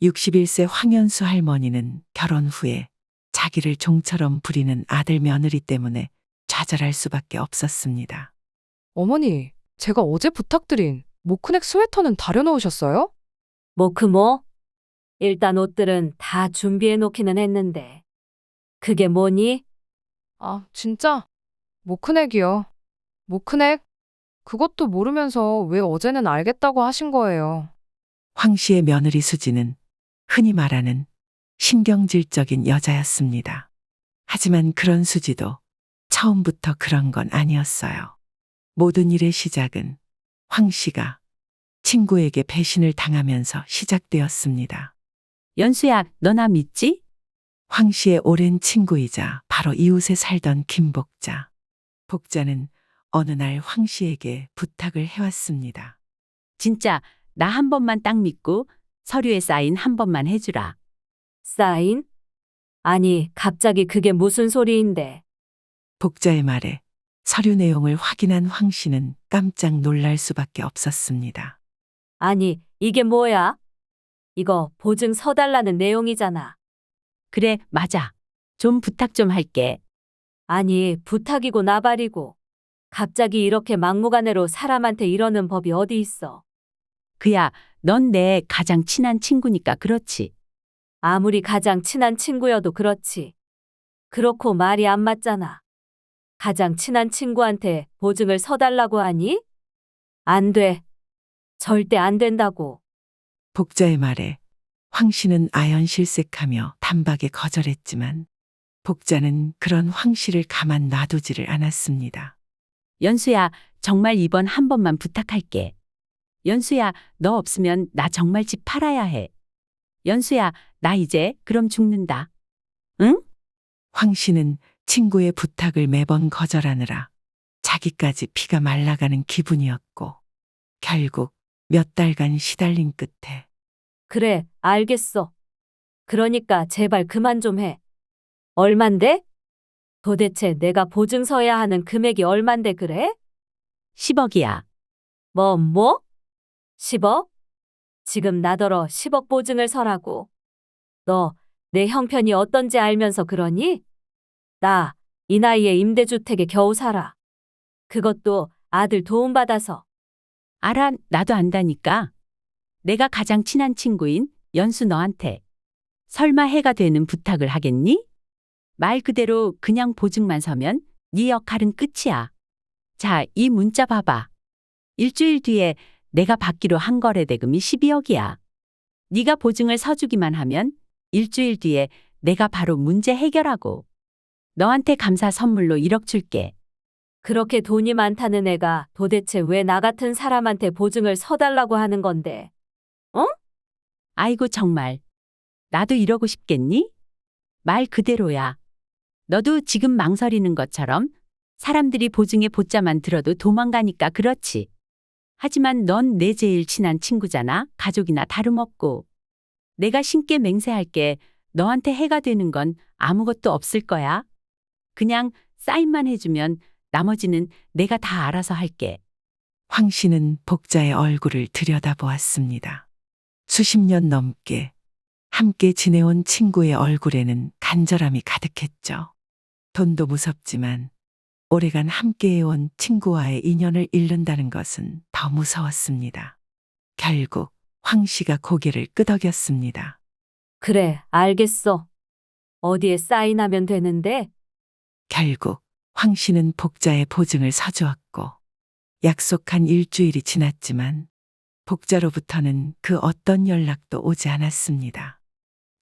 61세 황연수 할머니는 결혼 후에 자기를 종처럼 부리는 아들 며느리 때문에 좌절할 수밖에 없었습니다. 어머니, 제가 어제 부탁드린 모크넥 스웨터는 다려놓으셨어요? 뭐? 일단 옷들은 다 준비해 놓기는 했는데. 그게 뭐니? 아, 진짜? 모크넥이요. 모크넥? 그것도 모르면서 왜 어제는 알겠다고 하신 거예요. 황 씨의 며느리 수지는 흔히 말하는 신경질적인 여자였습니다. 하지만 그런 수지도 처음부터 그런 건 아니었어요. 모든 일의 시작은 황 씨가 친구에게 배신을 당하면서 시작되었습니다. 연수야, 너 나 믿지? 황 씨의 오랜 친구이자 바로 이웃에 살던 김복자. 복자는 어느 날 황 씨에게 부탁을 해왔습니다. 진짜 나 한 번만 딱 믿고 서류에 사인 한 번만 해주라. 사인? 아니, 갑자기 그게 무슨 소리인데. 복자의 말에 서류 내용을 확인한 황 씨는 깜짝 놀랄 수밖에 없었습니다. 아니, 이게 뭐야? 이거 보증 서달라는 내용이잖아. 그래, 맞아. 좀 부탁 좀 할게. 아니, 부탁이고 나발이고. 갑자기 이렇게 막무가내로 사람한테 이러는 법이 어디 있어. 그야, 넌 내 가장 친한 친구니까 그렇지. 아무리 가장 친한 친구여도 그렇지. 그렇고 말이 안 맞잖아. 가장 친한 친구한테 보증을 서달라고 하니? 안 돼. 절대 안 된다고. 복자의 말에 황 씨는 아연실색하며 단박에 거절했지만 복자는 그런 황 씨를 가만 놔두지를 않았습니다. 연수야, 정말 이번 한 번만 부탁할게. 연수야, 너 없으면 나 정말 집 팔아야 해. 연수야, 나 이제 그럼 죽는다. 응? 황 씨는 친구의 부탁을 매번 거절하느라 자기까지 피가 말라가는 기분이었고 결국 몇 달간 시달린 끝에 그래, 알겠어. 그러니까 제발 그만 좀 해. 얼만데? 도대체 내가 보증 서야 하는 금액이 얼만데 그래? 10억이야. 뭐? 10억? 지금 나더러 10억 보증을 서라고. 너 내 형편이 어떤지 알면서 그러니? 나 이 나이에 임대주택에 겨우 살아. 그것도 아들 도움받아서. 알아, 나도 안다니까. 내가 가장 친한 친구인 연수 너한테 설마 해가 되는 부탁을 하겠니? 말 그대로 그냥 보증만 서면 네 역할은 끝이야. 자, 이 문자 봐봐. 일주일 뒤에 내가 받기로 한 거래 대금이 12억이야. 네가 보증을 서주기만 하면 일주일 뒤에 내가 바로 문제 해결하고 너한테 감사 선물로 1억 줄게. 그렇게 돈이 많다는 애가 도대체 왜 나 같은 사람한테 보증을 서달라고 하는 건데? 아이고 정말. 나도 이러고 싶겠니? 말 그대로야. 너도 지금 망설이는 것처럼 사람들이 보증의 보자만 들어도 도망가니까 그렇지. 하지만 넌 내 제일 친한 친구잖아. 가족이나 다름없고. 내가 신께 맹세할게. 너한테 해가 되는 건 아무것도 없을 거야. 그냥 사인만 해주면 나머지는 내가 다 알아서 할게. 황 씨는 복자의 얼굴을 들여다보았습니다. 수십 년 넘게 함께 지내온 친구의 얼굴에는 간절함이 가득했죠. 돈도 무섭지만 오래간 함께해온 친구와의 인연을 잃는다는 것은 더 무서웠습니다. 결국 황 씨가 고개를 끄덕였습니다. 그래, 알겠어. 어디에 사인하면 되는데? 결국 황 씨는 복자의 보증을 서주었고 약속한 일주일이 지났지만 복자로부터는 그 어떤 연락도 오지 않았습니다.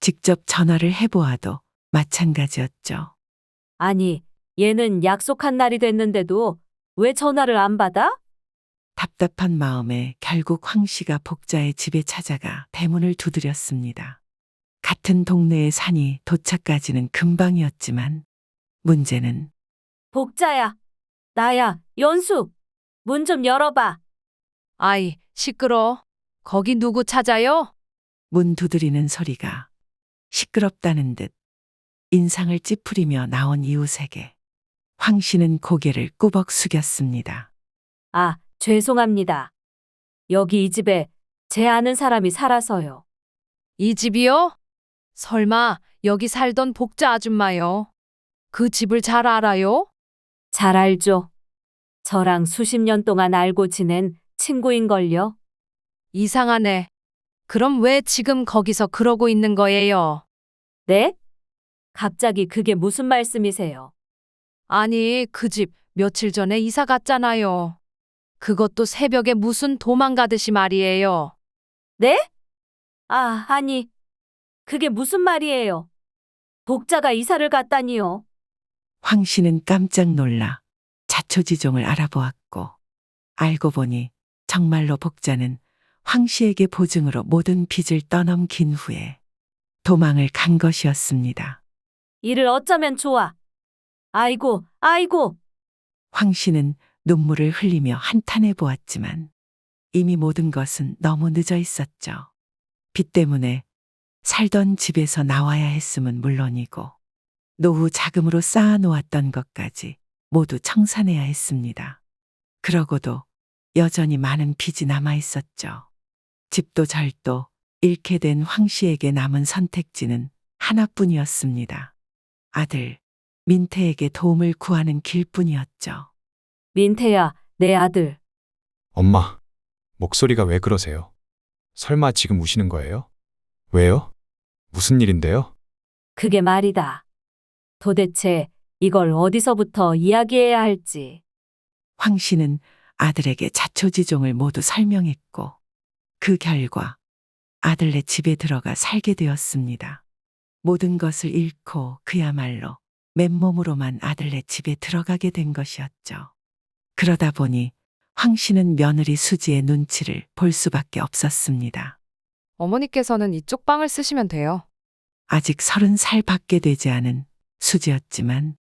직접 전화를 해보아도 마찬가지였죠. 아니, 얘는 약속한 날이 됐는데도 왜 전화를 안 받아? 답답한 마음에 결국 황 씨가 복자의 집에 찾아가 대문을 두드렸습니다. 같은 동네의 산이 도착까지는 금방이었지만 문제는 복자야. 나야, 연수. 문 좀 열어봐. 아이, 시끄러. 거기 누구 찾아요? 문 두드리는 소리가 시끄럽다는 듯 인상을 찌푸리며 나온 이웃에게 황 씨는 고개를 꾸벅 숙였습니다. 아, 죄송합니다. 여기 이 집에 제 아는 사람이 살아서요. 이 집이요? 설마 여기 살던 복자 아줌마요? 그 집을 잘 알아요? 잘 알죠. 저랑 수십 년 동안 알고 지낸 친구인걸요. 이상하네. 그럼 왜 지금 거기서 그러고 있는 거예요? 네? 갑자기 그게 무슨 말씀이세요? 아니, 그 집 며칠 전에 이사 갔잖아요. 그것도 새벽에 무슨 도망가듯이 말이에요. 네? 아니. 그게 무슨 말이에요? 복자가 이사를 갔다니요. 황 씨는 깜짝 놀라 자초지종을 알아보았고 알고 보니 정말로 복자는 황 씨에게 보증으로 모든 빚을 떠넘긴 후에 도망을 간 것이었습니다. 이를 어쩌면 좋아. 아이고, 아이고. 황 씨는 눈물을 흘리며 한탄해 보았지만 이미 모든 것은 너무 늦어 있었죠. 빚 때문에 살던 집에서 나와야 했음은 물론이고 노후 자금으로 쌓아놓았던 것까지 모두 청산해야 했습니다. 그러고도 여전히 많은 빚이 남아 있었죠. 집도 절도 잃게 된 황 씨에게 남은 선택지는 하나뿐이었습니다. 아들 민태에게 도움을 구하는 길뿐이었죠. 민태야, 내 아들. 엄마, 목소리가 왜 그러세요? 설마 지금 우시는 거예요? 왜요? 무슨 일인데요? 그게 말이다. 도대체 이걸 어디서부터 이야기해야 할지. 황 씨는 아들에게 자초지종을 모두 설명했고 그 결과 아들네 집에 들어가 살게 되었습니다. 모든 것을 잃고 그야말로 맨몸으로만 아들네 집에 들어가게 된 것이었죠. 그러다 보니 황 씨는 며느리 수지의 눈치를 볼 수밖에 없었습니다. 어머니께서는 이쪽 방을 쓰시면 돼요. 아직 30살 밖에 되지 않은 수지였지만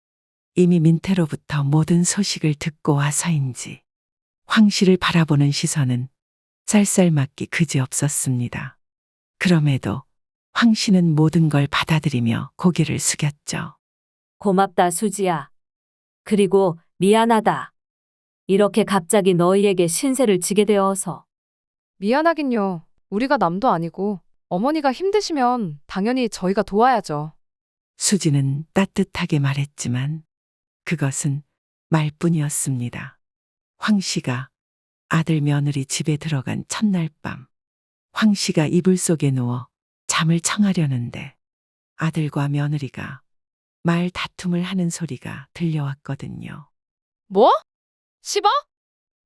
이미 민태로부터 모든 소식을 듣고 와서인지 황 씨를 바라보는 시선은 쌀쌀맞기 그지없었습니다. 그럼에도 황 씨는 모든 걸 받아들이며 고개를 숙였죠. 고맙다, 수지야. 그리고 미안하다. 이렇게 갑자기 너희에게 신세를 지게 되어서. 미안하긴요. 우리가 남도 아니고 어머니가 힘드시면 당연히 저희가 도와야죠. 수지는 따뜻하게 말했지만 그것은 말뿐이었습니다. 황 씨가 아들 며느리 집에 들어간 첫날 밤, 황 씨가 이불 속에 누워 잠을 청하려는데 아들과 며느리가 말 다툼을 하는 소리가 들려왔거든요. 뭐? 10억?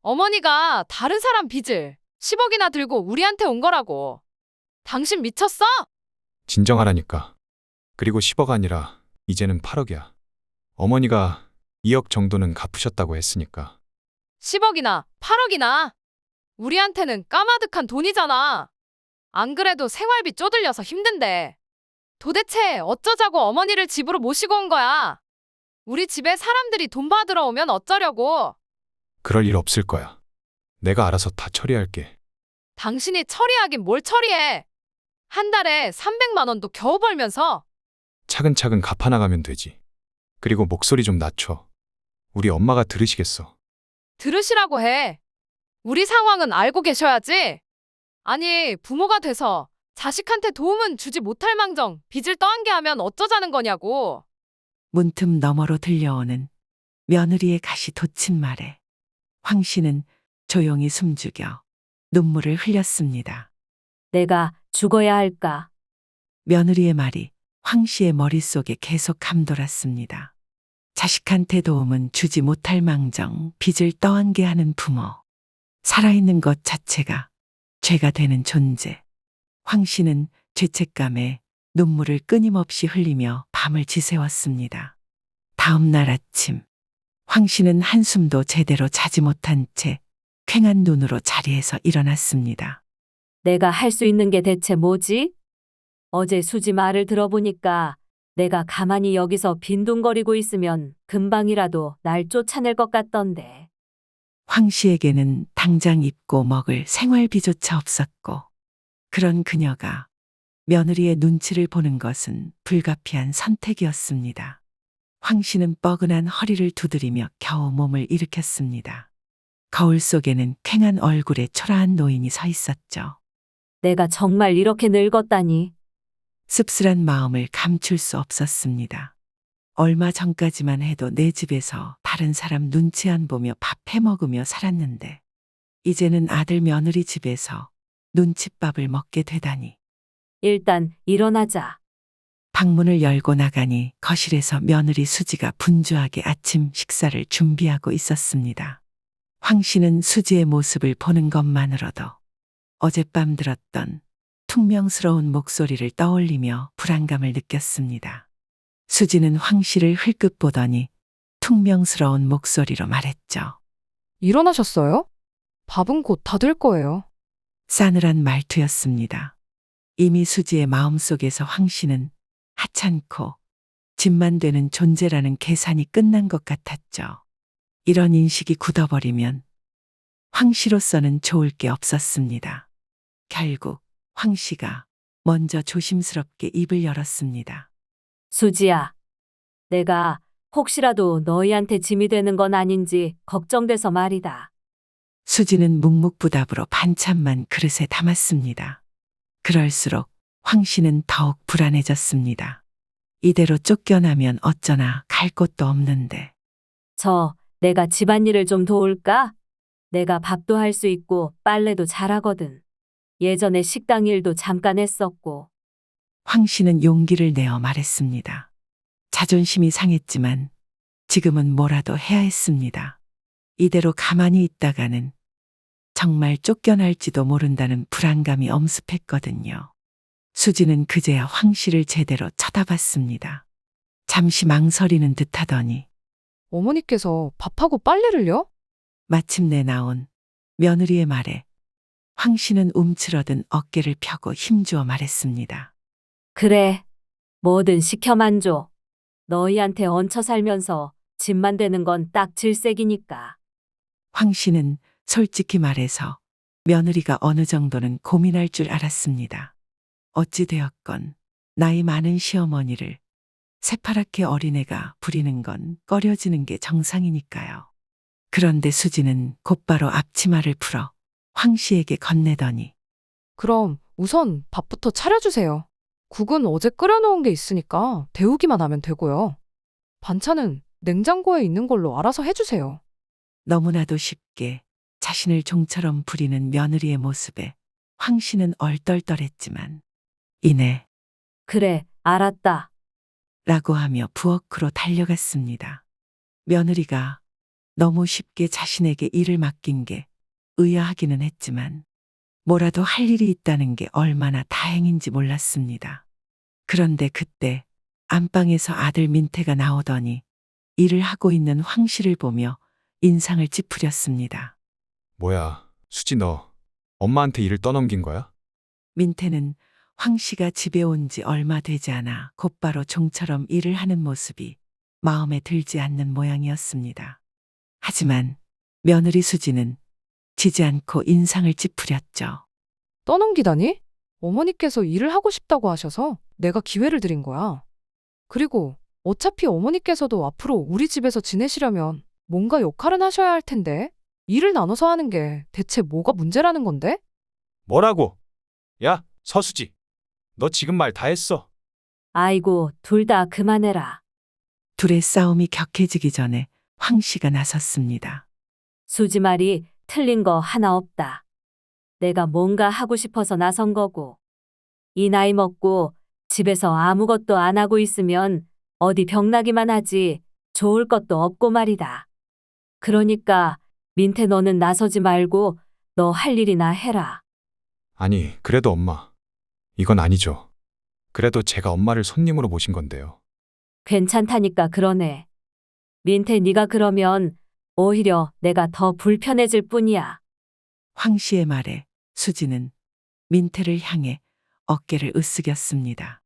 어머니가 다른 사람 빚을 10억이나 들고 우리한테 온 거라고. 당신 미쳤어? 진정하라니까. 그리고 10억 아니라 이제는 8억이야. 어머니가 2억 정도는 갚으셨다고 했으니까. 10억이나 8억이나. 우리한테는 까마득한 돈이잖아. 안 그래도 생활비 쪼들려서 힘든데. 도대체 어쩌자고 어머니를 집으로 모시고 온 거야? 우리 집에 사람들이 돈 받으러 오면 어쩌려고? 그럴 일 없을 거야. 내가 알아서 다 처리할게. 당신이 처리하긴 뭘 처리해. 한 달에 300만 원도 겨우 벌면서. 차근차근 갚아나가면 되지. 그리고 목소리 좀 낮춰. 우리 엄마가 들으시겠어. 들으시라고 해. 우리 상황은 알고 계셔야지. 아니, 부모가 돼서 자식한테 도움은 주지 못할 망정 빚을 떠안게 하면 어쩌자는 거냐고. 문틈 너머로 들려오는 며느리의 가시 돋친 말에 황 씨는 조용히 숨죽여 눈물을 흘렸습니다. 내가 죽어야 할까? 며느리의 말이 황 씨의 머릿속에 계속 감돌았습니다. 자식한테 도움은 주지 못할 망정 빚을 떠안게 하는 부모. 살아있는 것 자체가 죄가 되는 존재. 황 씨는 죄책감에 눈물을 끊임없이 흘리며 밤을 지새웠습니다. 다음 날 아침, 황 씨는 한숨도 제대로 자지 못한 채 퀭한 눈으로 자리에서 일어났습니다. 내가 할 수 있는 게 대체 뭐지? 어제 수지 말을 들어보니까 내가 가만히 여기서 빈둥거리고 있으면 금방이라도 날 쫓아낼 것 같던데. 황 씨에게는 당장 입고 먹을 생활비조차 없었고 그런 그녀가 며느리의 눈치를 보는 것은 불가피한 선택이었습니다. 황 씨는 뻐근한 허리를 두드리며 겨우 몸을 일으켰습니다. 거울 속에는 퀭한 얼굴에 초라한 노인이 서 있었죠. 내가 정말 이렇게 늙었다니. 씁쓸한 마음을 감출 수 없었습니다. 얼마 전까지만 해도 내 집에서 다른 사람 눈치 안 보며 밥 해 먹으며 살았는데 이제는 아들 며느리 집에서 눈칫밥을 먹게 되다니. 일단 일어나자. 방문을 열고 나가니 거실에서 며느리 수지가 분주하게 아침 식사를 준비하고 있었습니다. 황 씨는 수지의 모습을 보는 것만으로도 어젯밤 들었던 퉁명스러운 목소리를 떠올리며 불안감을 느꼈습니다. 수지는 황 씨를 흘끗 보더니 퉁명스러운 목소리로 말했죠. 일어나셨어요? 밥은 곧 다 될 거예요. 싸늘한 말투였습니다. 이미 수지의 마음속에서 황 씨는 하찮고 집만 되는 존재라는 계산이 끝난 것 같았죠. 이런 인식이 굳어버리면 황 씨로서는 좋을 게 없었습니다. 결국 황 씨가 먼저 조심스럽게 입을 열었습니다. 수지야. 내가 혹시라도 너희한테 짐이 되는 건 아닌지 걱정돼서 말이다. 수지는 묵묵부답으로 반찬만 그릇에 담았습니다. 그럴수록 황 씨는 더욱 불안해졌습니다. 이대로 쫓겨나면 어쩌나 갈 곳도 없는데. 내가 집안일을 좀 도울까? 내가 밥도 할 수 있고 빨래도 잘하거든. 예전에 식당 일도 잠깐 했었고. 황 씨는 용기를 내어 말했습니다. 자존심이 상했지만 지금은 뭐라도 해야 했습니다. 이대로 가만히 있다가는 정말 쫓겨날지도 모른다는 불안감이 엄습했거든요. 수지는 그제야 황 씨를 제대로 쳐다봤습니다. 잠시 망설이는 듯하더니 어머니께서 밥하고 빨래를요? 마침내 나온 며느리의 말에 황 씨는 움츠러든 어깨를 펴고 힘주어 말했습니다. 그래. 뭐든 시켜만 줘. 너희한테 얹혀 살면서 집만 되는 건 딱 질색이니까. 황 씨는 솔직히 말해서 며느리가 어느 정도는 고민할 줄 알았습니다. 어찌 되었건 나이 많은 시어머니를 새파랗게 어린애가 부리는 건 꺼려지는 게 정상이니까요. 그런데 수지는 곧바로 앞치마를 풀어 황 씨에게 건네더니 그럼 우선 밥부터 차려주세요. 국은 어제 끓여놓은 게 있으니까 데우기만 하면 되고요. 반찬은 냉장고에 있는 걸로 알아서 해주세요. 너무나도 쉽게 자신을 종처럼 부리는 며느리의 모습에 황 씨는 얼떨떨했지만 이내 그래, 알았다. 라고 하며 부엌으로 달려갔습니다. 며느리가 너무 쉽게 자신에게 일을 맡긴 게 의아하기는 했지만 뭐라도 할 일이 있다는 게 얼마나 다행인지 몰랐습니다. 그런데 그때 안방에서 아들 민태가 나오더니 일을 하고 있는 황 씨를 보며 인상을 찌푸렸습니다. 뭐야, 수지 너 엄마한테 일을 떠넘긴 거야? 민태는 황 씨가 집에 온 지 얼마 되지 않아 곧바로 종처럼 일을 하는 모습이 마음에 들지 않는 모양이었습니다. 하지만 며느리 수지는 지지 않고 인상을 찌푸렸죠. 떠넘기다니? 어머니께서 일을 하고 싶다고 하셔서 내가 기회를 드린 거야. 그리고 어차피 어머니께서도 앞으로 우리 집에서 지내시려면 뭔가 역할은 하셔야 할 텐데 일을 나눠서 하는 게 대체 뭐가 문제라는 건데? 뭐라고? 야, 서수지. 너 지금 말 다 했어. 아이고, 둘 다 그만해라. 둘의 싸움이 격해지기 전에 황 씨가 나섰습니다. 수지 말이 틀린 거 하나 없다. 내가 뭔가 하고 싶어서 나선 거고. 이 나이 먹고 집에서 아무것도 안 하고 있으면 어디 병나기만 하지 좋을 것도 없고 말이다. 그러니까 민태 너는 나서지 말고 너 할 일이나 해라. 아니, 그래도 엄마. 이건 아니죠. 그래도 제가 엄마를 손님으로 모신 건데요. 괜찮다니까 그러네. 민태 네가 그러면 오히려 내가 더 불편해질 뿐이야. 황 씨의 말에 수지는 민태를 향해 어깨를 으쓱였습니다.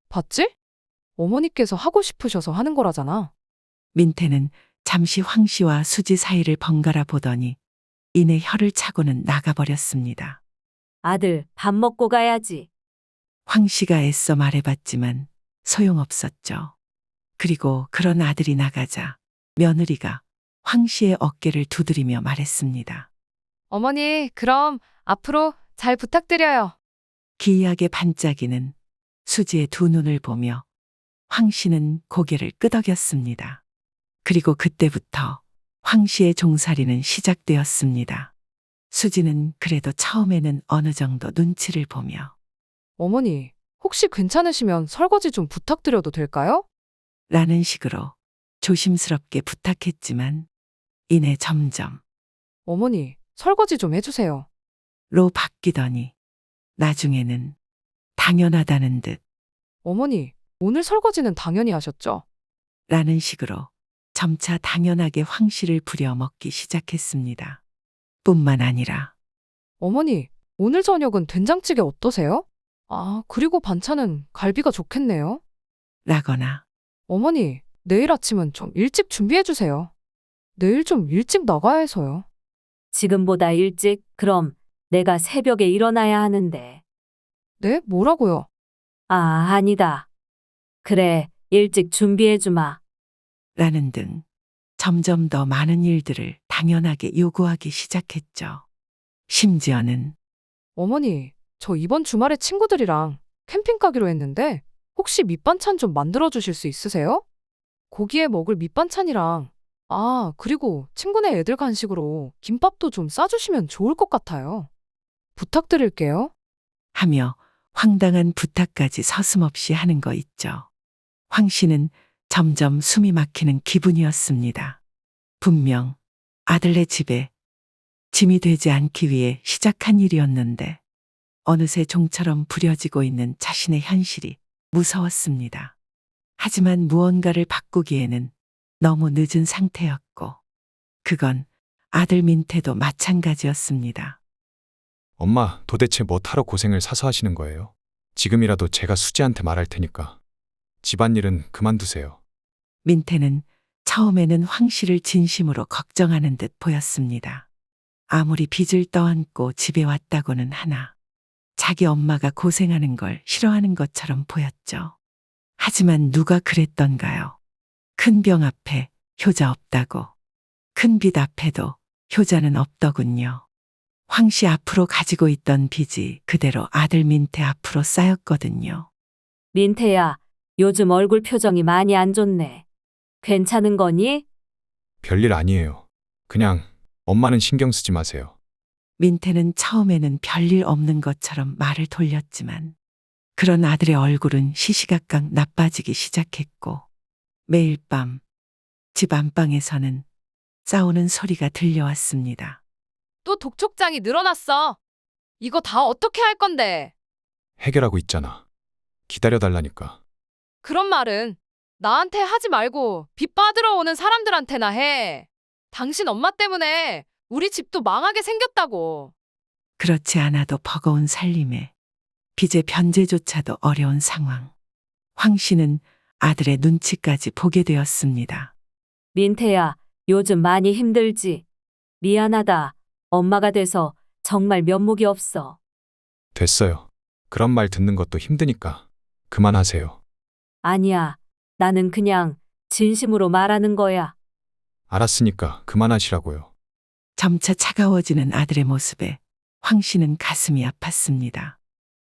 봤지? 어머니께서 하고 싶으셔서 하는 거라잖아. 민태는 잠시 황 씨와 수지 사이를 번갈아 보더니 이내 혀를 차고는 나가버렸습니다. 아들, 밥 먹고 가야지. 황 씨가 애써 말해봤지만 소용없었죠. 그리고 그런 아들이 나가자 며느리가 황 씨의 어깨를 두드리며 말했습니다. 어머니, 그럼 앞으로 잘 부탁드려요. 기이하게 반짝이는 수지의 두 눈을 보며 황 씨는 고개를 끄덕였습니다. 그리고 그때부터 황 씨의 종살이는 시작되었습니다. 수지는 그래도 처음에는 어느 정도 눈치를 보며 어머니, 혹시 괜찮으시면 설거지 좀 부탁드려도 될까요? 라는 식으로 조심스럽게 부탁했지만 이내 점점 어머니, 설거지 좀 해주세요. 로 바뀌더니 나중에는 당연하다는 듯 어머니, 오늘 설거지는 당연히 하셨죠? 라는 식으로 점차 당연하게 황 씨를 부려먹기 시작했습니다. 뿐만 아니라 어머니, 오늘 저녁은 된장찌개 어떠세요? 아, 그리고 반찬은 갈비가 좋겠네요. 라거나 어머니, 내일 아침은 좀 일찍 준비해주세요. 내일 좀 일찍 나가야 해서요. 지금보다 일찍? 그럼 내가 새벽에 일어나야 하는데. 네? 뭐라고요? 아, 아니다. 그래, 일찍 준비해주마. 라는 등 점점 더 많은 일들을 당연하게 요구하기 시작했죠. 심지어는 어머니, 저 이번 주말에 친구들이랑 캠핑 가기로 했는데 혹시 밑반찬 좀 만들어 주실 수 있으세요? 고기에 먹을 밑반찬이랑 그리고 친구네 애들 간식으로 김밥도 좀 싸주시면 좋을 것 같아요. 부탁드릴게요. 하며 황당한 부탁까지 서슴없이 하는 거 있죠. 황 씨는 점점 숨이 막히는 기분이었습니다. 분명 아들네 집에 짐이 되지 않기 위해 시작한 일이었는데 어느새 종처럼 부려지고 있는 자신의 현실이 무서웠습니다. 하지만 무언가를 바꾸기에는 너무 늦은 상태였고 그건 아들 민태도 마찬가지였습니다. 엄마, 도대체 뭐 타러 고생을 사서 하시는 거예요? 지금이라도 제가 수지한테 말할 테니까. 집안일은 그만두세요. 민태는 처음에는 황 씨를 진심으로 걱정하는 듯 보였습니다. 아무리 빚을 떠안고 집에 왔다고는 하나 자기 엄마가 고생하는 걸 싫어하는 것처럼 보였죠. 하지만 누가 그랬던가요? 큰 병 앞에 효자 없다고. 큰 빚 앞에도 효자는 없더군요. 황 씨 앞으로 가지고 있던 빚이 그대로 아들 민태 앞으로 쌓였거든요. 민태야, 요즘 얼굴 표정이 많이 안 좋네. 괜찮은 거니? 별일 아니에요. 그냥 엄마는 신경 쓰지 마세요. 민태는 처음에는 별일 없는 것처럼 말을 돌렸지만 그런 아들의 얼굴은 시시각각 나빠지기 시작했고 매일 밤 집 안방에서는 싸우는 소리가 들려왔습니다. 또 독촉장이 늘어났어. 이거 다 어떻게 할 건데? 해결하고 있잖아. 기다려달라니까. 그런 말은 나한테 하지 말고 빚 받으러 오는 사람들한테나 해. 당신 엄마 때문에 우리 집도 망하게 생겼다고. 그렇지 않아도 버거운 살림에 빚의 변제조차도 어려운 상황. 황 씨는 아들의 눈치까지 보게 되었습니다. 민태야, 요즘 많이 힘들지? 미안하다. 엄마가 돼서 정말 면목이 없어. 됐어요. 그런 말 듣는 것도 힘드니까 그만하세요. 아니야. 나는 그냥 진심으로 말하는 거야. 알았으니까 그만하시라고요. 점차 차가워지는 아들의 모습에 황 씨는 가슴이 아팠습니다.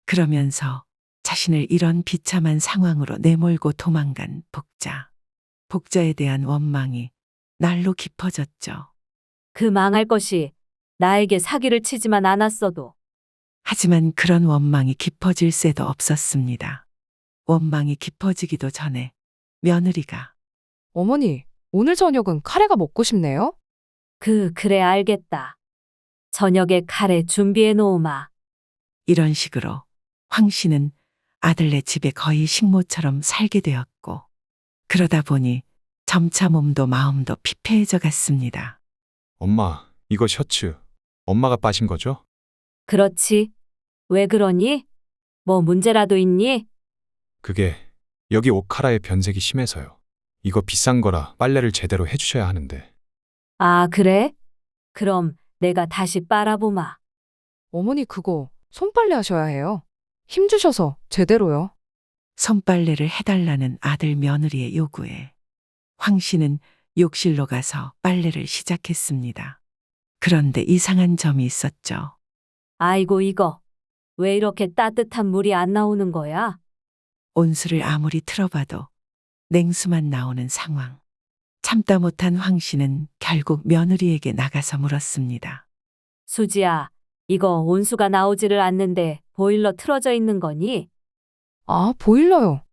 그러면서 자신을 이런 비참한 상황으로 내몰고 도망간 복자. 복자에 대한 원망이 날로 깊어졌죠. 그 망할 것이 나에게 사기를 치지만 않았어도. 하지만 그런 원망이 깊어질 새도 없었습니다. 원망이 깊어지기도 전에 며느리가 어머니, 오늘 저녁은 카레가 먹고 싶네요. 그래 알겠다. 저녁에 카레 준비해 놓으마. 이런 식으로 황 씨는 아들네 집에 거의 식모처럼 살게 되었고 그러다 보니 점차 몸도 마음도 피폐해져 갔습니다. 엄마, 이거 셔츠 엄마가 빠신 거죠? 그렇지. 왜 그러니? 뭐 문제라도 있니? 그게 여기 옷 카라의 변색이 심해서요. 이거 비싼 거라 빨래를 제대로 해주셔야 하는데. 아, 그래? 그럼 내가 다시 빨아보마. 어머니 그거 손빨래 하셔야 해요. 힘 주셔서 제대로요. 손빨래를 해달라는 아들 며느리의 요구에 황 씨는 욕실로 가서 빨래를 시작했습니다. 그런데 이상한 점이 있었죠. 아이고 이거. 왜 이렇게 따뜻한 물이 안 나오는 거야? 온수를 아무리 틀어봐도 냉수만 나오는 상황. 참다 못한 황 씨는 결국 며느리에게 나가서 물었습니다. 수지야, 이거 온수가 나오지를 않는데 보일러 틀어져 있는 거니? 아, 보일러요.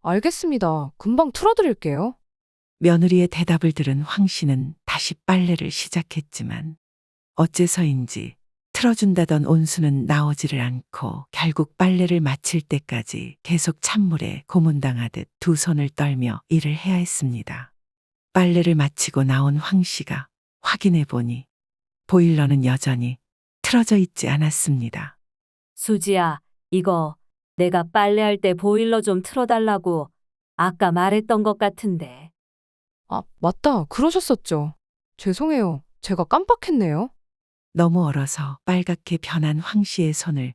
알겠습니다. 금방 틀어드릴게요. 며느리의 대답을 들은 황 씨는 다시 빨래를 시작했지만 어째서인지 틀어준다던 온수는 나오지를 않고 결국 빨래를 마칠 때까지 계속 찬물에 고문당하듯 두 손을 떨며 일을 해야 했습니다. 빨래를 마치고 나온 황 씨가 확인해 보니 보일러는 여전히 틀어져 있지 않았습니다. 수지야, 이거 내가 빨래할 때 보일러 좀 틀어달라고 아까 말했던 것 같은데. 아, 맞다. 그러셨었죠. 죄송해요. 제가 깜빡했네요. 너무 얼어서 빨갛게 변한 황 씨의 손을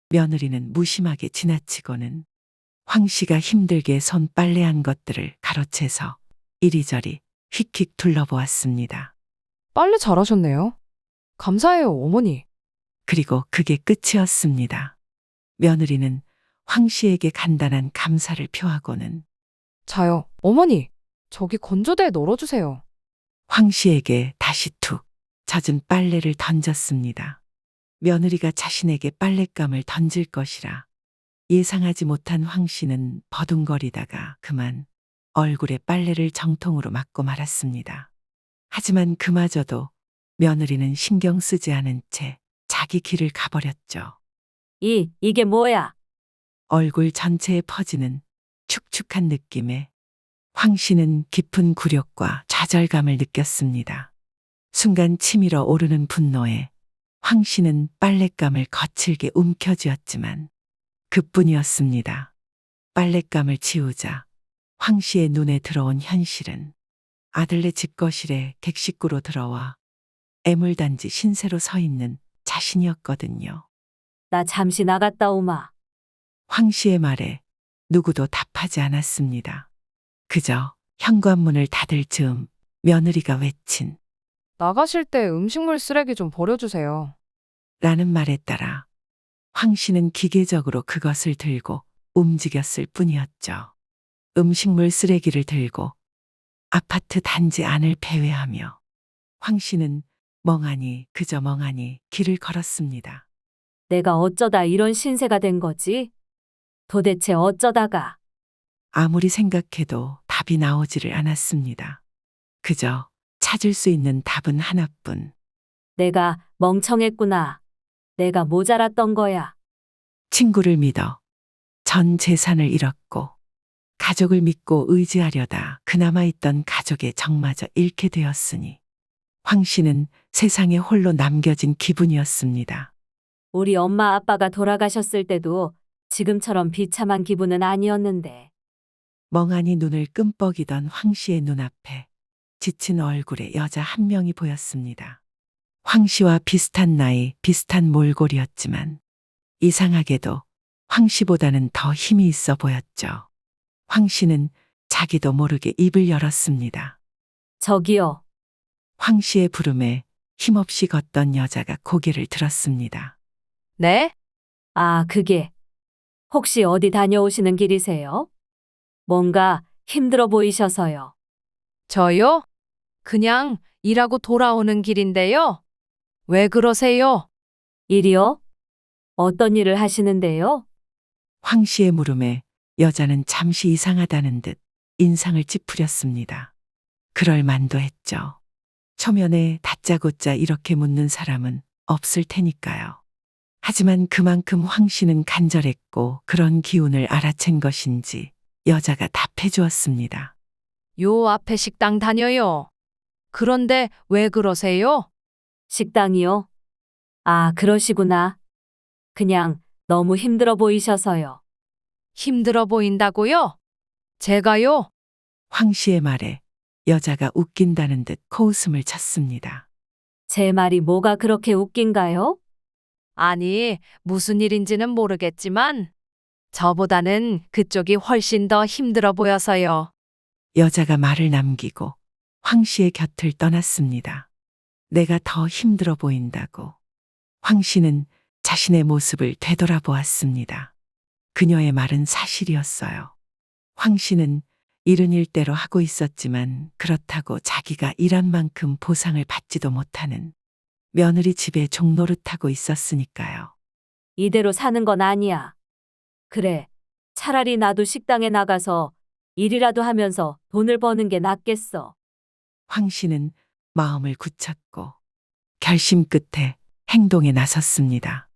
며느리는 무심하게 지나치고는 황 씨가 힘들게 손 빨래한 것들을 가로채서 이리저리 휙휙 둘러보았습니다. 빨래 잘하셨네요. 감사해요, 어머니. 그리고 그게 끝이었습니다. 며느리는 황 씨에게 간단한 감사를 표하고는 자요, 어머니. 저기 건조대에 널어주세요. 황 씨에게 다시 툭 젖은 빨래를 던졌습니다. 며느리가 자신에게 빨랫감을 던질 것이라 예상하지 못한 황 씨는 버둥거리다가 그만 얼굴에 빨래를 정통으로 맞고 말았습니다. 하지만 그마저도 며느리는 신경 쓰지 않은 채 자기 길을 가버렸죠. 이게 뭐야? 얼굴 전체에 퍼지는 축축한 느낌에 황 씨는 깊은 굴욕과 좌절감을 느꼈습니다. 순간 치밀어 오르는 분노에 황 씨는 빨랫감을 거칠게 움켜쥐었지만 그뿐이었습니다. 빨랫감을 치우자 황 씨의 눈에 들어온 현실은 아들네 집거실에 객식구로 들어와 애물단지 신세로 서 있는 자신이었거든요. 나 잠시 나갔다 오마. 황 씨의 말에 누구도 답하지 않았습니다. 그저 현관문을 닫을 즈음 며느리가 외친 나가실 때 음식물 쓰레기 좀 버려주세요. 라는 말에 따라 황 씨는 기계적으로 그것을 들고 움직였을 뿐이었죠. 음식물 쓰레기를 들고 아파트 단지 안을 배회하며 황 씨는 그저 멍하니 길을 걸었습니다. 내가 어쩌다 이런 신세가 된 거지? 도대체 어쩌다가? 아무리 생각해도 답이 나오지를 않았습니다. 그저 찾을 수 있는 답은 하나뿐. 내가 멍청했구나. 내가 모자랐던 거야. 친구를 믿어 전 재산을 잃었고 가족을 믿고 의지하려다 그나마 있던 가족의 정마저 잃게 되었으니 황 씨는 세상에 홀로 남겨진 기분이었습니다. 우리 엄마 아빠가 돌아가셨을 때도 지금처럼 비참한 기분은 아니었는데. 멍하니 눈을 끔뻑이던 황 씨의 눈앞에 지친 얼굴의 여자 한 명이 보였습니다. 황 씨와 비슷한 나이, 비슷한 몰골이었지만 이상하게도 황 씨보다는 더 힘이 있어 보였죠. 황 씨는 자기도 모르게 입을 열었습니다. 저기요. 황 씨의 부름에 힘없이 걷던 여자가 고개를 들었습니다. 네? 아, 그게. 혹시 어디 다녀오시는 길이세요? 뭔가 힘들어 보이셔서요. 저요? 그냥 일하고 돌아오는 길인데요. 왜 그러세요? 일이요? 어떤 일을 하시는데요? 황 씨의 물음에 여자는 잠시 이상하다는 듯 인상을 찌푸렸습니다. 그럴 만도 했죠. 초면에 다짜고짜 이렇게 묻는 사람은 없을 테니까요. 하지만 그만큼 황 씨는 간절했고 그런 기운을 알아챈 것인지 여자가 답해 주었습니다. 요 앞에 식당 다녀요. 그런데 왜 그러세요? 식당이요? 아, 그러시구나. 그냥 너무 힘들어 보이셔서요. 힘들어 보인다고요? 제가요? 황 씨의 말에 여자가 웃긴다는 듯 코웃음을 쳤습니다. 제 말이 뭐가 그렇게 웃긴가요? 아니, 무슨 일인지는 모르겠지만 저보다는 그쪽이 훨씬 더 힘들어 보여서요. 여자가 말을 남기고 황 씨의 곁을 떠났습니다. 내가 더 힘들어 보인다고. 황 씨는 자신의 모습을 되돌아보았습니다. 그녀의 말은 사실이었어요. 황 씨는 일은 일대로 하고 있었지만 그렇다고 자기가 일한 만큼 보상을 받지도 못하는 며느리 집에 종노릇하고 있었으니까요. 이대로 사는 건 아니야. 그래. 차라리 나도 식당에 나가서 일이라도 하면서 돈을 버는 게 낫겠어. 황 씨는 마음을 굳혔고 결심 끝에 행동에 나섰습니다.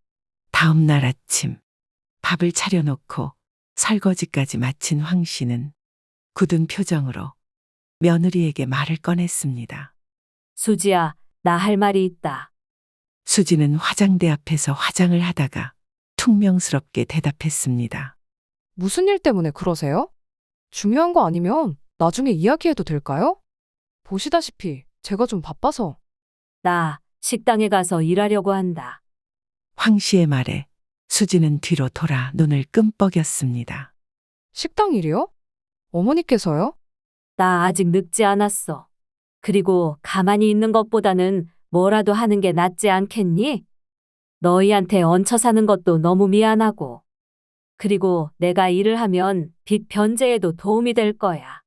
다음 날 아침 밥을 차려놓고 설거지까지 마친 황 씨는 굳은 표정으로 며느리에게 말을 꺼냈습니다. 수지야, 나 할 말이 있다. 수지는 화장대 앞에서 화장을 하다가 퉁명스럽게 대답했습니다. 무슨 일 때문에 그러세요? 중요한 거 아니면 나중에 이야기해도 될까요? 보시다시피 제가 좀 바빠서. 나 식당에 가서 일하려고 한다. 황 씨의 말에 수지는 뒤로 돌아 눈을 끔뻑였습니다. 식당 일이요? 어머니께서요? 나 아직 늙지 않았어. 그리고 가만히 있는 것보다는 뭐라도 하는 게 낫지 않겠니? 너희한테 얹혀 사는 것도 너무 미안하고. 그리고 내가 일을 하면 빚 변제에도 도움이 될 거야.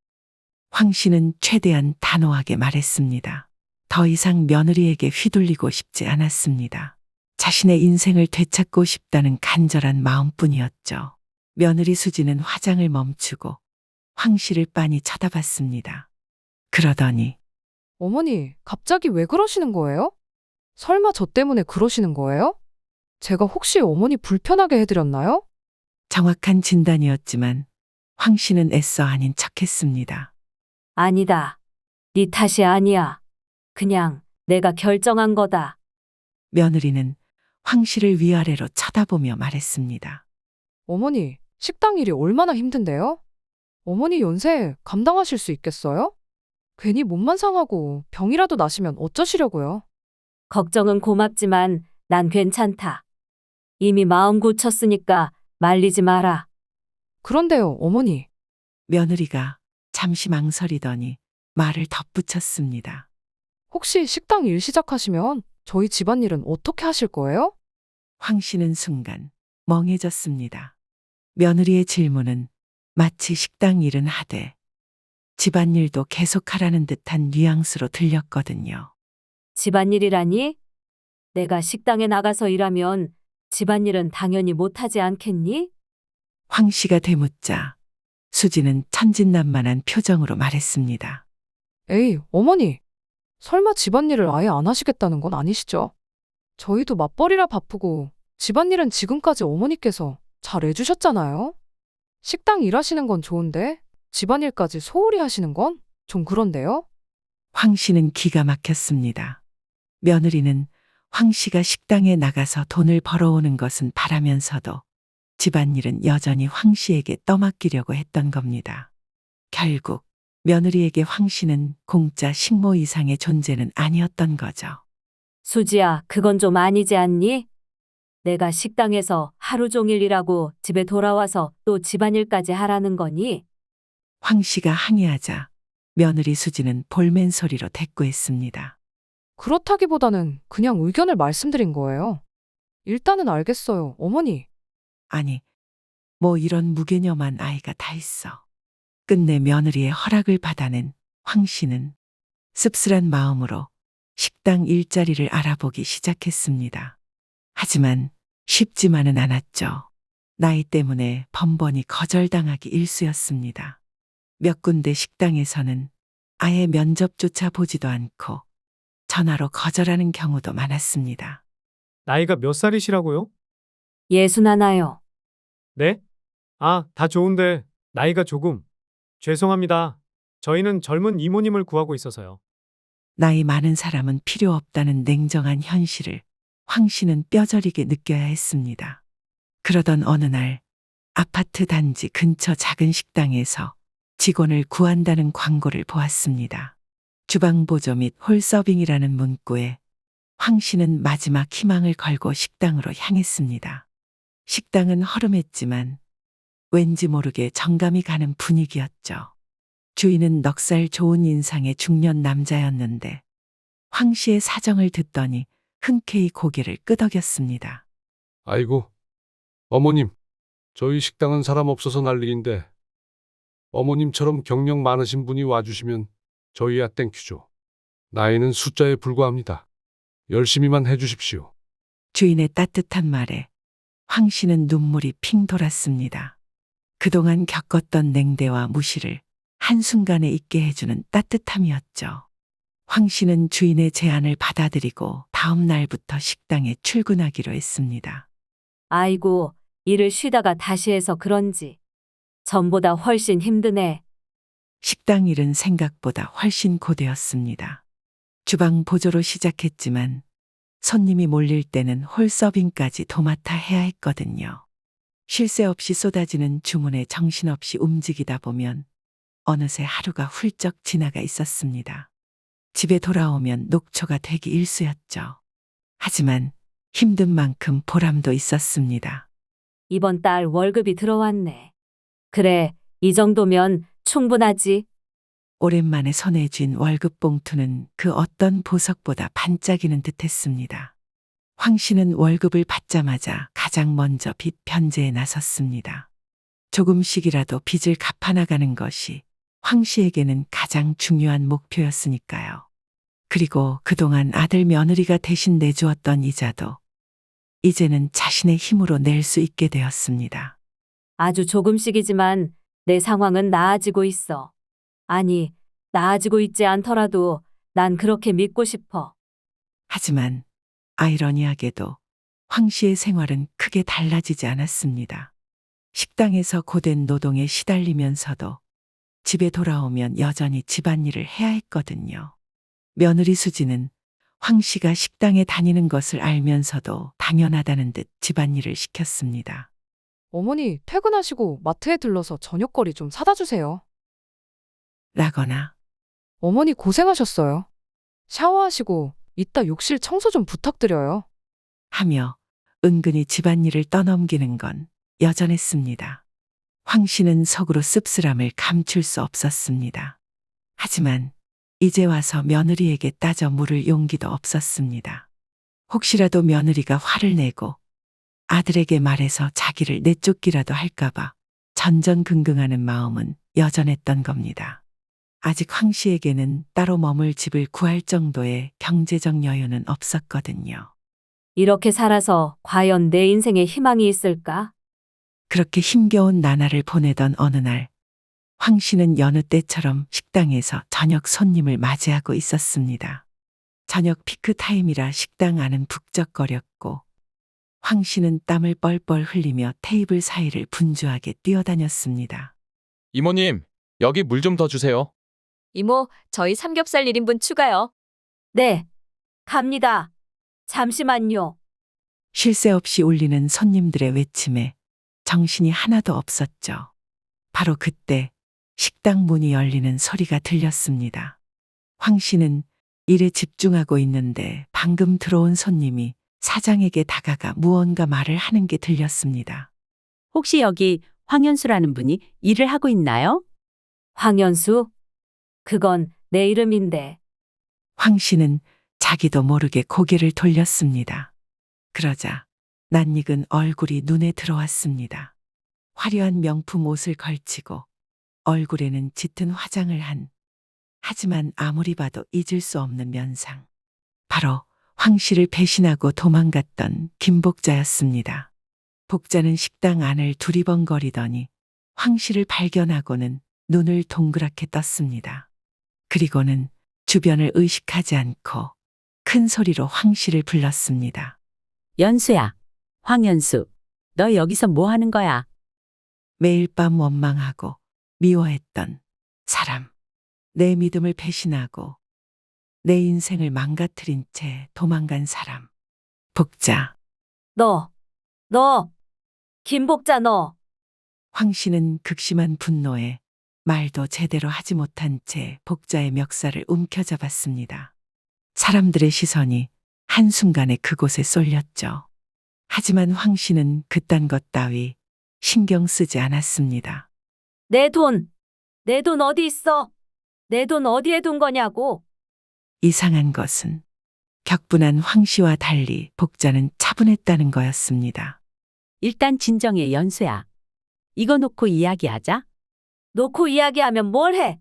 황 씨는 최대한 단호하게 말했습니다. 더 이상 며느리에게 휘둘리고 싶지 않았습니다. 자신의 인생을 되찾고 싶다는 간절한 마음뿐이었죠. 며느리 수지는 화장을 멈추고 황 씨를 빤히 쳐다봤습니다. 그러더니 어머니, 갑자기 왜 그러시는 거예요? 설마 저 때문에 그러시는 거예요? 제가 혹시 어머니 불편하게 해드렸나요? 정확한 진단이었지만 황 씨는 애써 아닌 척했습니다. 아니다. 네 탓이 아니야. 그냥 내가 결정한 거다. 며느리는 황 씨를 위아래로 쳐다보며 말했습니다. 어머니, 식당 일이 얼마나 힘든데요? 어머니 연세 감당하실 수 있겠어요? 괜히 몸만 상하고 병이라도 나시면 어쩌시려고요? 걱정은 고맙지만 난 괜찮다. 이미 마음 굳혔으니까 말리지 마라. 그런데요, 어머니. 며느리가 잠시 망설이더니 말을 덧붙였습니다. 혹시 식당 일 시작하시면 저희 집안일은 어떻게 하실 거예요? 황 씨는 순간 멍해졌습니다. 며느리의 질문은 마치 식당 일은 하되 집안일도 계속하라는 듯한 뉘앙스로 들렸거든요. 집안일이라니? 내가 식당에 나가서 일하면 집안일은 당연히 못하지 않겠니? 황 씨가 되묻자 수지는 천진난만한 표정으로 말했습니다. 에이, 어머니. 설마 집안일을 아예 안 하시겠다는 건 아니시죠? 저희도 맞벌이라 바쁘고 집안일은 지금까지 어머니께서 잘 해주셨잖아요. 식당 일하시는 건 좋은데 집안일까지 소홀히 하시는 건 좀 그런데요? 황 씨는 기가 막혔습니다. 며느리는 황 씨가 식당에 나가서 돈을 벌어오는 것은 바라면서도 집안일은 여전히 황 씨에게 떠맡기려고 했던 겁니다. 결국 며느리에게 황 씨는 공짜 식모 이상의 존재는 아니었던 거죠. 수지야, 그건 좀 아니지 않니? 내가 식당에서 하루 종일 일하고 집에 돌아와서 또 집안일까지 하라는 거니? 황 씨가 항의하자 며느리 수지는 볼멘 소리로 대꾸했습니다. 그렇다기보다는 그냥 의견을 말씀드린 거예요. 일단은 알겠어요, 어머니. 아니, 뭐 이런 무개념한 아이가 다 있어. 끝내 며느리의 허락을 받아낸 황 씨는 씁쓸한 마음으로 식당 일자리를 알아보기 시작했습니다. 하지만 쉽지만은 않았죠. 나이 때문에 번번이 거절당하기 일쑤였습니다. 몇 군데 식당에서는 아예 면접조차 보지도 않고 전화로 거절하는 경우도 많았습니다. 나이가 몇 살이시라고요? 61요. 네? 아, 다 좋은데 나이가 조금. 죄송합니다. 저희는 젊은 이모님을 구하고 있어서요. 나이 많은 사람은 필요 없다는 냉정한 현실을 황 씨는 뼈저리게 느껴야 했습니다. 그러던 어느 날 아파트 단지 근처 작은 식당에서 직원을 구한다는 광고를 보았습니다. 주방 보조 및 홀 서빙이라는 문구에 황 씨는 마지막 희망을 걸고 식당으로 향했습니다. 식당은 허름했지만 왠지 모르게 정감이 가는 분위기였죠. 주인은 넉살 좋은 인상의 중년 남자였는데 황 씨의 사정을 듣더니 흔쾌히 고개를 끄덕였습니다. 아이고, 어머님, 저희 식당은 사람 없어서 난리인데 어머님처럼 경력 많으신 분이 와주시면 저희야 땡큐죠. 나이는 숫자에 불과합니다. 열심히만 해주십시오. 주인의 따뜻한 말에 황 씨는 눈물이 핑 돌았습니다. 그동안 겪었던 냉대와 무시를 한순간에 잊게 해주는 따뜻함이었죠. 황 씨는 주인의 제안을 받아들이고 다음 날부터 식당에 출근하기로 했습니다. 아이고, 일을 쉬다가 다시 해서 그런지 전보다 훨씬 힘드네. 식당 일은 생각보다 훨씬 고되었습니다. 주방 보조로 시작했지만 손님이 몰릴 때는 홀 서빙까지 도맡아 해야 했거든요. 쉴 새 없이 쏟아지는 주문에 정신없이 움직이다 보면 어느새 하루가 훌쩍 지나가 있었습니다. 집에 돌아오면 녹초가 되기 일쑤였죠. 하지만 힘든 만큼 보람도 있었습니다. 이번 달 월급이 들어왔네. 그래, 이 정도면 충분하지. 오랜만에 손에 쥔 월급 봉투는 그 어떤 보석보다 반짝이는 듯했습니다. 황 씨는 월급을 받자마자 가장 먼저 빚 변제에 나섰습니다. 조금씩이라도 빚을 갚아나가는 것이 황 씨에게는 가장 중요한 목표였으니까요. 그리고 그동안 아들 며느리가 대신 내주었던 이자도 이제는 자신의 힘으로 낼 수 있게 되었습니다. 아주 조금씩이지만 내 상황은 나아지고 있어. 아니, 나아지고 있지 않더라도 난 그렇게 믿고 싶어. 하지만 아이러니하게도 황 씨의 생활은 크게 달라지지 않았습니다. 식당에서 고된 노동에 시달리면서도 집에 돌아오면 여전히 집안일을 해야 했거든요. 며느리 수지는 황 씨가 식당에 다니는 것을 알면서도 당연하다는 듯 집안일을 시켰습니다. 어머니 퇴근하시고 마트에 들러서 저녁거리 좀 사다 주세요. 라거나 어머니 고생하셨어요. 샤워하시고 이따 욕실 청소 좀 부탁드려요. 하며 은근히 집안일을 떠넘기는 건 여전했습니다. 황 씨는 속으로 씁쓸함을 감출 수 없었습니다. 하지만 이제 와서 며느리에게 따져 물을 용기도 없었습니다. 혹시라도 며느리가 화를 내고 아들에게 말해서 자기를 내쫓기라도 할까봐 전전긍긍하는 마음은 여전했던 겁니다. 아직 황 씨에게는 따로 머물 집을 구할 정도의 경제적 여유는 없었거든요. 이렇게 살아서 과연 내 인생에 희망이 있을까? 그렇게 힘겨운 나날을 보내던 어느 날, 황 씨는 여느 때처럼 식당에서 저녁 손님을 맞이하고 있었습니다. 저녁 피크 타임이라 식당 안은 북적거렸고, 황 씨는 땀을 뻘뻘 흘리며 테이블 사이를 분주하게 뛰어다녔습니다. 이모님, 여기 물 좀 더 주세요. 이모, 저희 삼겹살 1인분 추가요. 네, 갑니다. 잠시만요. 쉴 새 없이 울리는 손님들의 외침에 정신이 하나도 없었죠. 바로 그때 식당 문이 열리는 소리가 들렸습니다. 황 씨는 일에 집중하고 있는데 방금 들어온 손님이 사장에게 다가가 무언가 말을 하는 게 들렸습니다. 혹시 여기 황현수라는 분이 일을 하고 있나요? 황현수? 그건 내 이름인데. 황 씨는 자기도 모르게 고개를 돌렸습니다. 그러자 낯익은 얼굴이 눈에 들어왔습니다. 화려한 명품 옷을 걸치고 얼굴에는 짙은 화장을 한, 하지만 아무리 봐도 잊을 수 없는 면상. 바로 황 씨를 배신하고 도망갔던 김복자였습니다. 복자는 식당 안을 두리번거리더니 황 씨를 발견하고는 눈을 동그랗게 떴습니다. 그리고는 주변을 의식하지 않고 큰 소리로 황 씨를 불렀습니다. 연수야, 황연수, 너 여기서 뭐 하는 거야? 매일 밤 원망하고 미워했던 사람. 내 믿음을 배신하고 내 인생을 망가뜨린 채 도망간 사람. 복자. 너, 김복자 너. 황 씨는 극심한 분노에 말도 제대로 하지 못한 채 복자의 멱살을 움켜잡았습니다. 사람들의 시선이 한순간에 그곳에 쏠렸죠. 하지만 황 씨는 그딴 것 따위 신경 쓰지 않았습니다. 내 돈 어디 있어? 내 돈 어디에 둔 거냐고. 이상한 것은 격분한 황 씨와 달리 복자는 차분했다는 거였습니다. 일단 진정해, 연수야. 이거 놓고 이야기하자. 놓고 이야기하면 뭘 해?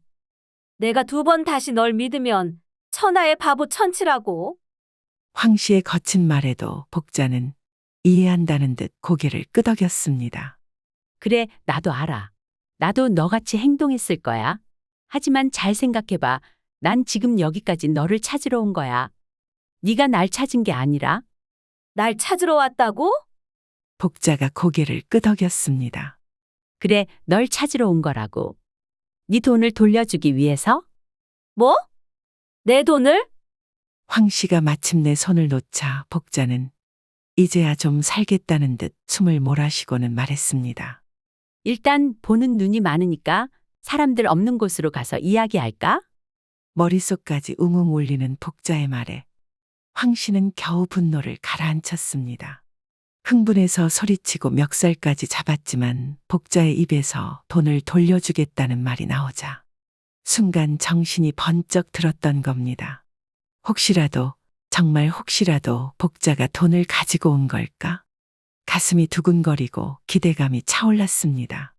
내가 2번 다시 널 믿으면 천하의 바보 천치라고. 황 씨의 거친 말에도 복자는 이해한다는 듯 고개를 끄덕였습니다. 그래, 나도 알아. 나도 너같이 행동했을 거야. 하지만 잘 생각해봐. 난 지금 여기까지 너를 찾으러 온 거야. 네가 날 찾은 게 아니라. 날 찾으러 왔다고? 복자가 고개를 끄덕였습니다. 그래, 널 찾으러 온 거라고. 네 돈을 돌려주기 위해서? 뭐? 내 돈을? 황 씨가 마침내 손을 놓자 복자는 이제야 좀 살겠다는 듯 숨을 몰아쉬고는 말했습니다. 일단 보는 눈이 많으니까 사람들 없는 곳으로 가서 이야기할까? 머릿속까지 웅웅 울리는 복자의 말에 황 씨는 겨우 분노를 가라앉혔습니다. 흥분해서 소리치고 멱살까지 잡았지만 복자의 입에서 돈을 돌려주겠다는 말이 나오자 순간 정신이 번쩍 들었던 겁니다. 혹시라도, 정말 혹시라도 복자가 돈을 가지고 온 걸까? 가슴이 두근거리고 기대감이 차올랐습니다.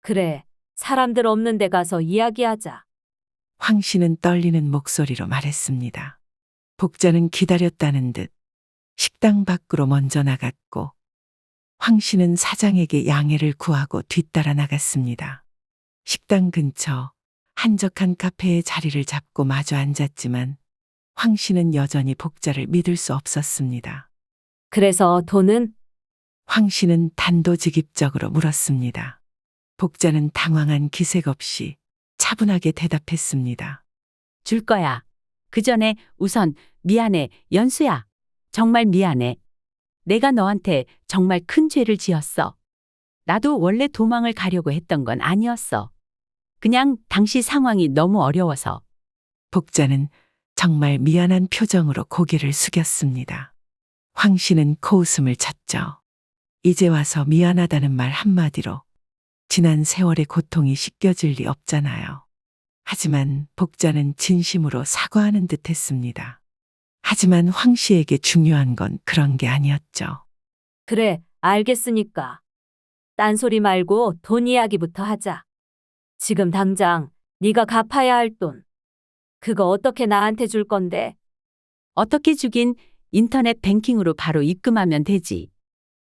그래, 사람들 없는 데 가서 이야기하자. 황 씨는 떨리는 목소리로 말했습니다. 복자는 기다렸다는 듯 식당 밖으로 먼저 나갔고 황 씨는 사장에게 양해를 구하고 뒤따라 나갔습니다. 식당 근처 한적한 카페에 자리를 잡고 마주 앉았지만 황 씨는 여전히 복자를 믿을 수 없었습니다. 그래서 돈은? 황 씨는 단도직입적으로 물었습니다. 복자는 당황한 기색 없이 차분하게 대답했습니다. 줄 거야. 그 전에 우선 미안해, 연수야. 정말 미안해. 내가 너한테 정말 큰 죄를 지었어. 나도 원래 도망을 가려고 했던 건 아니었어. 그냥 당시 상황이 너무 어려워서. 복자는 정말 미안한 표정으로 고개를 숙였습니다. 황 씨는 코웃음을 쳤죠. 이제 와서 미안하다는 말 한마디로 지난 세월의 고통이 씻겨질 리 없잖아요. 하지만 복자는 진심으로 사과하는 듯 했습니다. 하지만 황 씨에게 중요한 건 그런 게 아니었죠. 그래, 알겠으니까. 딴소리 말고 돈 이야기부터 하자. 지금 당장 네가 갚아야 할 돈. 그거 어떻게 나한테 줄 건데? 어떻게 주긴 인터넷 뱅킹으로 바로 입금하면 되지.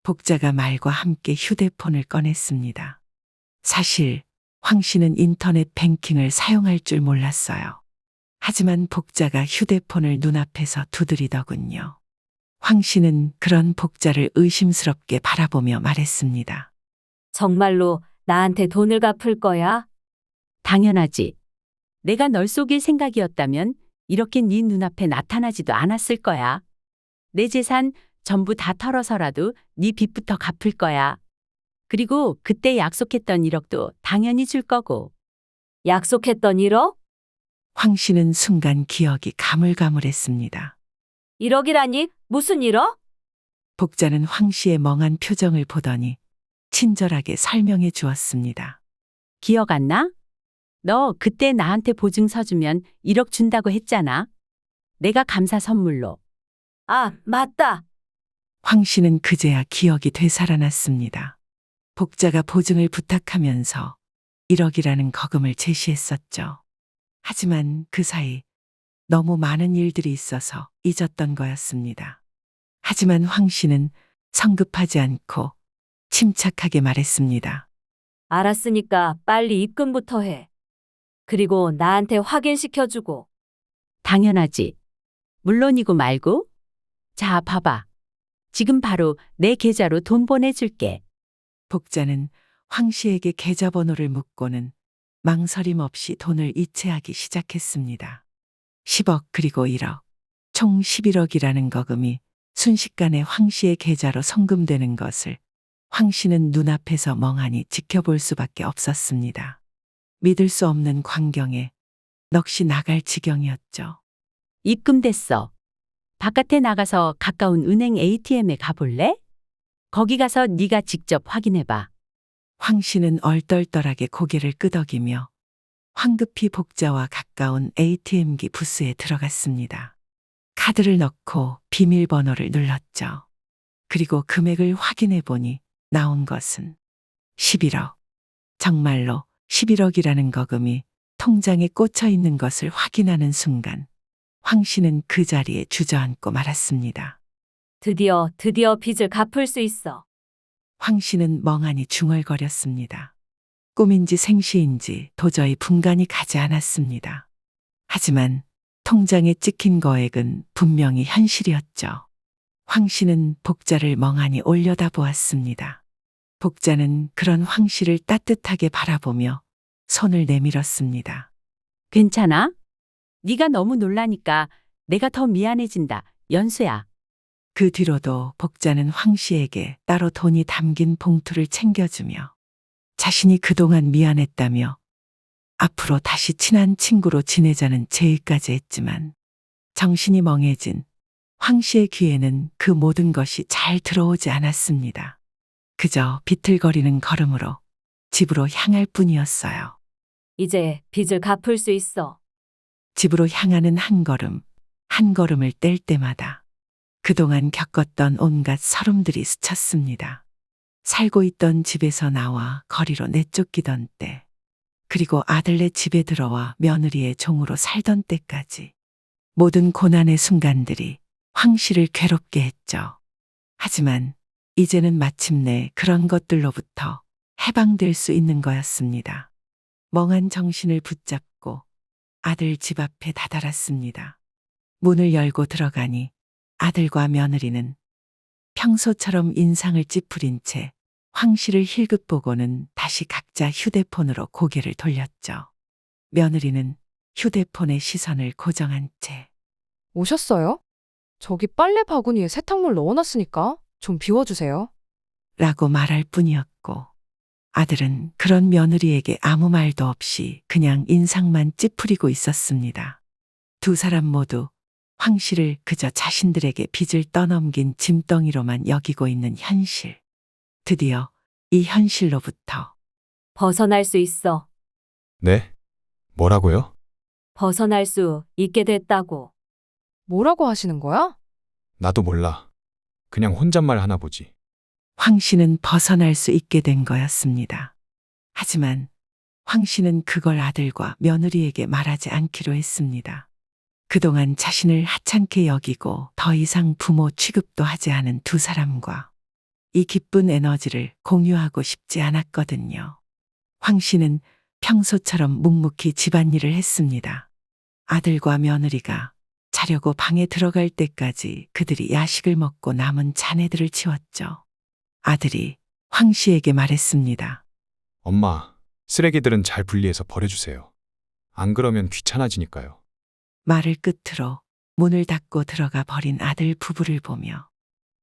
복자가 말과 함께 휴대폰을 꺼냈습니다. 사실 황 씨는 인터넷 뱅킹을 사용할 줄 몰랐어요. 하지만 복자가 휴대폰을 눈앞에서 두드리더군요. 황 씨는 그런 복자를 의심스럽게 바라보며 말했습니다. 정말로 나한테 돈을 갚을 거야? 당연하지. 내가 널 속일 생각이었다면 이렇게 네 눈앞에 나타나지도 않았을 거야. 내 재산 전부 다 털어서라도 네 빚부터 갚을 거야. 그리고 그때 약속했던 1억도 당연히 줄 거고. 약속했던 1억? 황 씨는 순간 기억이 가물가물했습니다. 1억이라니? 무슨 1억? 복자는 황 씨의 멍한 표정을 보더니 친절하게 설명해 주었습니다. 기억 안 나? 너 그때 나한테 보증서 주면 1억 준다고 했잖아. 내가 감사 선물로. 아, 맞다. 황 씨는 그제야 기억이 되살아났습니다. 복자가 보증을 부탁하면서 1억이라는 거금을 제시했었죠. 하지만 그 사이 너무 많은 일들이 있어서 잊었던 거였습니다. 하지만 황 씨는 성급하지 않고 침착하게 말했습니다. 알았으니까 빨리 입금부터 해. 그리고 나한테 확인시켜주고. 당연하지. 물론이고 말고. 자, 봐봐. 지금 바로 내 계좌로 돈 보내줄게. 복자는 황 씨에게 계좌번호를 묻고는 망설임 없이 돈을 이체하기 시작했습니다. 10억 그리고 1억, 총 11억이라는 거금이 순식간에 황 씨의 계좌로 송금되는 것을 황 씨는 눈앞에서 멍하니 지켜볼 수밖에 없었습니다. 믿을 수 없는 광경에 넋이 나갈 지경이었죠. 입금됐어. 바깥에 나가서 가까운 은행 ATM에 가볼래? 거기 가서 네가 직접 확인해봐. 황 씨는 얼떨떨하게 고개를 끄덕이며 황급히 복자와 가까운 ATM기 부스에 들어갔습니다. 카드를 넣고 비밀번호를 눌렀죠. 그리고 금액을 확인해 보니 나온 것은 11억. 정말로 11억이라는 거금이 통장에 꽂혀 있는 것을 확인하는 순간 황 씨는 그 자리에 주저앉고 말았습니다. 드디어 빚을 갚을 수 있어. 황 씨는 멍하니 중얼거렸습니다. 꿈인지 생시인지 도저히 분간이 가지 않았습니다. 하지만 통장에 찍힌 거액은 분명히 현실이었죠. 황 씨는 복자를 멍하니 올려다보았습니다. 복자는 그런 황 씨를 따뜻하게 바라보며 손을 내밀었습니다. 괜찮아? 네가 너무 놀라니까 내가 더 미안해진다. 연수야. 그 뒤로도 복자는 황 씨에게 따로 돈이 담긴 봉투를 챙겨주며 자신이 그동안 미안했다며 앞으로 다시 친한 친구로 지내자는 제의까지 했지만 정신이 멍해진 황 씨의 귀에는 그 모든 것이 잘 들어오지 않았습니다. 그저 비틀거리는 걸음으로 집으로 향할 뿐이었어요. 이제 빚을 갚을 수 있어. 집으로 향하는 한 걸음, 한 걸음을 뗄 때마다 그동안 겪었던 온갖 서름들이 스쳤습니다. 살고 있던 집에서 나와 거리로 내쫓기던 때, 그리고 아들네 집에 들어와 며느리의 종으로 살던 때까지 모든 고난의 순간들이 황 씨를 괴롭게 했죠. 하지만 이제는 마침내 그런 것들로부터 해방될 수 있는 거였습니다. 멍한 정신을 붙잡고 아들 집 앞에 다다랐습니다. 문을 열고 들어가니 아들과 며느리는 평소처럼 인상을 찌푸린 채 황 씨를 힐끗 보고는 다시 각자 휴대폰으로 고개를 돌렸죠. 며느리는 휴대폰에 시선을 고정한 채 오셨어요? 저기 빨래 바구니에 세탁물 넣어놨으니까 좀 비워주세요. 라고 말할 뿐이었고 아들은 그런 며느리에게 아무 말도 없이 그냥 인상만 찌푸리고 있었습니다. 두 사람 모두 황 씨를 그저 자신들에게 빚을 떠넘긴 짐덩이로만 여기고 있는 현실. 드디어 이 현실로부터 벗어날 수 있어. 네? 뭐라고요? 벗어날 수 있게 됐다고. 뭐라고 하시는 거야? 나도 몰라. 그냥 혼잣말 하나 보지. 황 씨는 벗어날 수 있게 된 거였습니다. 하지만 황 씨는 그걸 아들과 며느리에게 말하지 않기로 했습니다. 그동안 자신을 하찮게 여기고 더 이상 부모 취급도 하지 않은 두 사람과 이 기쁜 에너지를 공유하고 싶지 않았거든요. 황 씨는 평소처럼 묵묵히 집안일을 했습니다. 아들과 며느리가 자려고 방에 들어갈 때까지 그들이 야식을 먹고 남은 잔해들을 치웠죠. 아들이 황 씨에게 말했습니다. 엄마, 쓰레기들은 잘 분리해서 버려주세요. 안 그러면 귀찮아지니까요. 말을 끝으로 문을 닫고 들어가 버린 아들 부부를 보며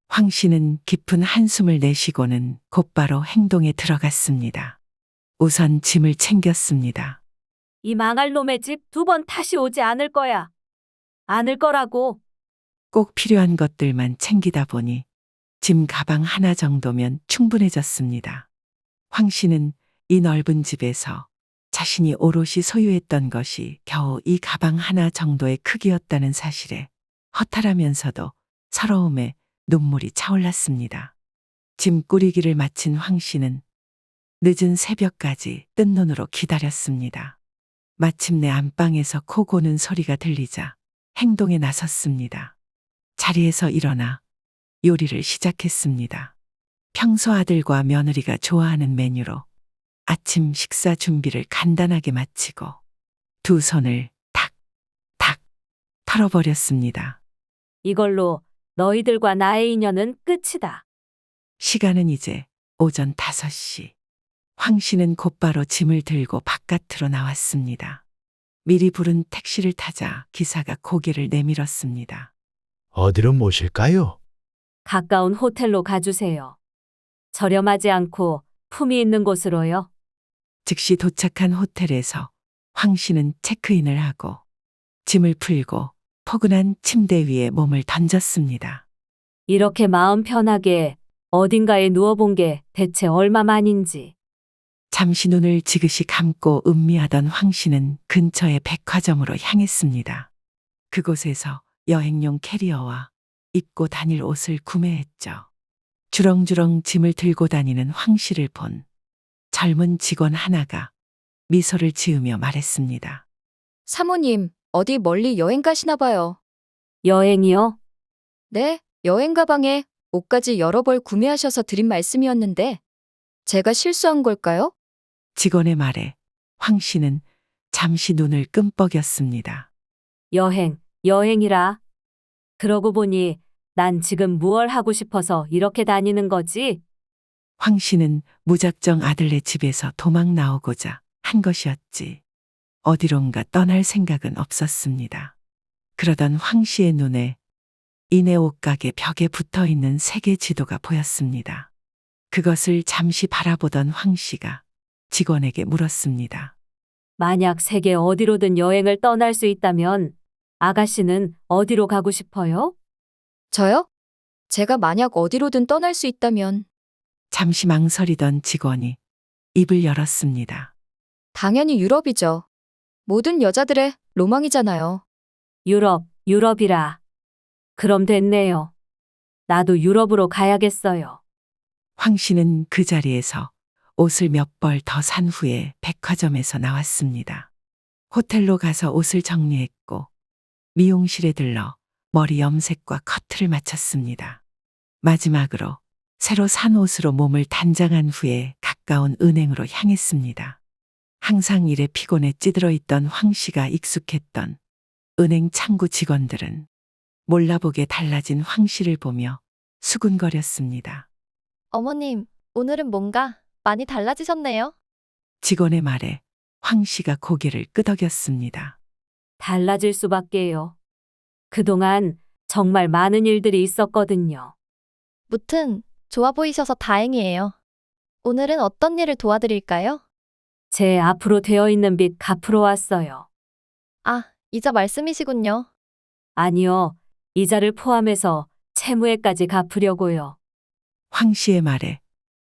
황 씨는 깊은 한숨을 내쉬고는 곧바로 행동에 들어갔습니다. 우선 짐을 챙겼습니다. 이 망할 놈의 집 2번 다시 오지 않을 거야. 않을 거라고. 꼭 필요한 것들만 챙기다 보니 짐 가방 하나 정도면 충분해졌습니다. 황 씨는 이 넓은 집에서 자신이 오롯이 소유했던 것이 겨우 이 가방 하나 정도의 크기였다는 사실에 허탈하면서도 서러움에 눈물이 차올랐습니다. 짐 꾸리기를 마친 황 씨는 늦은 새벽까지 뜬 눈으로 기다렸습니다. 마침내 안방에서 코 고는 소리가 들리자 행동에 나섰습니다. 자리에서 일어나 요리를 시작했습니다. 평소 아들과 며느리가 좋아하는 메뉴로 아침 식사 준비를 간단하게 마치고 두 손을 탁 털어버렸습니다. 이걸로 너희들과 나의 인연은 끝이다. 시간은 이제 오전 5시. 황 씨는 곧바로 짐을 들고 바깥으로 나왔습니다. 미리 부른 택시를 타자 기사가 고개를 내밀었습니다. 어디로 모실까요? 가까운 호텔로 가주세요. 저렴하지 않고 품위 있는 곳으로요. 즉시 도착한 호텔에서 황 씨는 체크인을 하고 짐을 풀고 포근한 침대 위에 몸을 던졌습니다. 이렇게 마음 편하게 어딘가에 누워본 게 대체 얼마만인지. 잠시 눈을 지그시 감고 음미하던 황 씨는 근처의 백화점으로 향했습니다. 그곳에서 여행용 캐리어와 입고 다닐 옷을 구매했죠. 주렁주렁 짐을 들고 다니는 황 씨를 본 젊은 직원 하나가 미소를 지으며 말했습니다. 사모님, 어디 멀리 여행 가시나 봐요. 여행이요? 네, 여행 가방에 옷까지 여러 벌 구매하셔서 드린 말씀이었는데 제가 실수한 걸까요? 직원의 말에 황 씨는 잠시 눈을 끔뻑였습니다. 여행이라. 그러고 보니 난 지금 무얼 하고 싶어서 이렇게 다니는 거지? 황 씨는 무작정 아들네 집에서 도망 나오고자 한 것이었지. 어디론가 떠날 생각은 없었습니다. 그러던 황 씨의 눈에 이내 옷가게 벽에 붙어 있는 세계 지도가 보였습니다. 그것을 잠시 바라보던 황 씨가 직원에게 물었습니다. 만약 세계 어디로든 여행을 떠날 수 있다면 아가씨는 어디로 가고 싶어요? 저요? 제가 만약 어디로든 떠날 수 있다면 잠시 망설이던 직원이 입을 열었습니다. 당연히 유럽이죠. 모든 여자들의 로망이잖아요. 유럽이라. 그럼 됐네요. 나도 유럽으로 가야겠어요. 황 씨는 그 자리에서 옷을 몇 벌 더 산 후에 백화점에서 나왔습니다. 호텔로 가서 옷을 정리했고 미용실에 들러 머리 염색과 커트를 마쳤습니다. 마지막으로 새로 산 옷으로 몸을 단장한 후에 가까운 은행으로 향했습니다. 항상 일에 피곤에 찌들어 있던 황 씨가 익숙했던 은행 창구 직원들은 몰라보게 달라진 황 씨를 보며 수군거렸습니다. 어머님, 오늘은 뭔가 많이 달라지셨네요. 직원의 말에 황 씨가 고개를 끄덕였습니다. 달라질 수밖에요. 그동안 정말 많은 일들이 있었거든요. 무튼 좋아 보이셔서 다행이에요. 오늘은 어떤 일을 도와드릴까요? 제 앞으로 되어 있는 빚 갚으러 왔어요. 아, 이자 말씀이시군요. 아니요, 이자를 포함해서 채무에까지 갚으려고요. 황 씨의 말에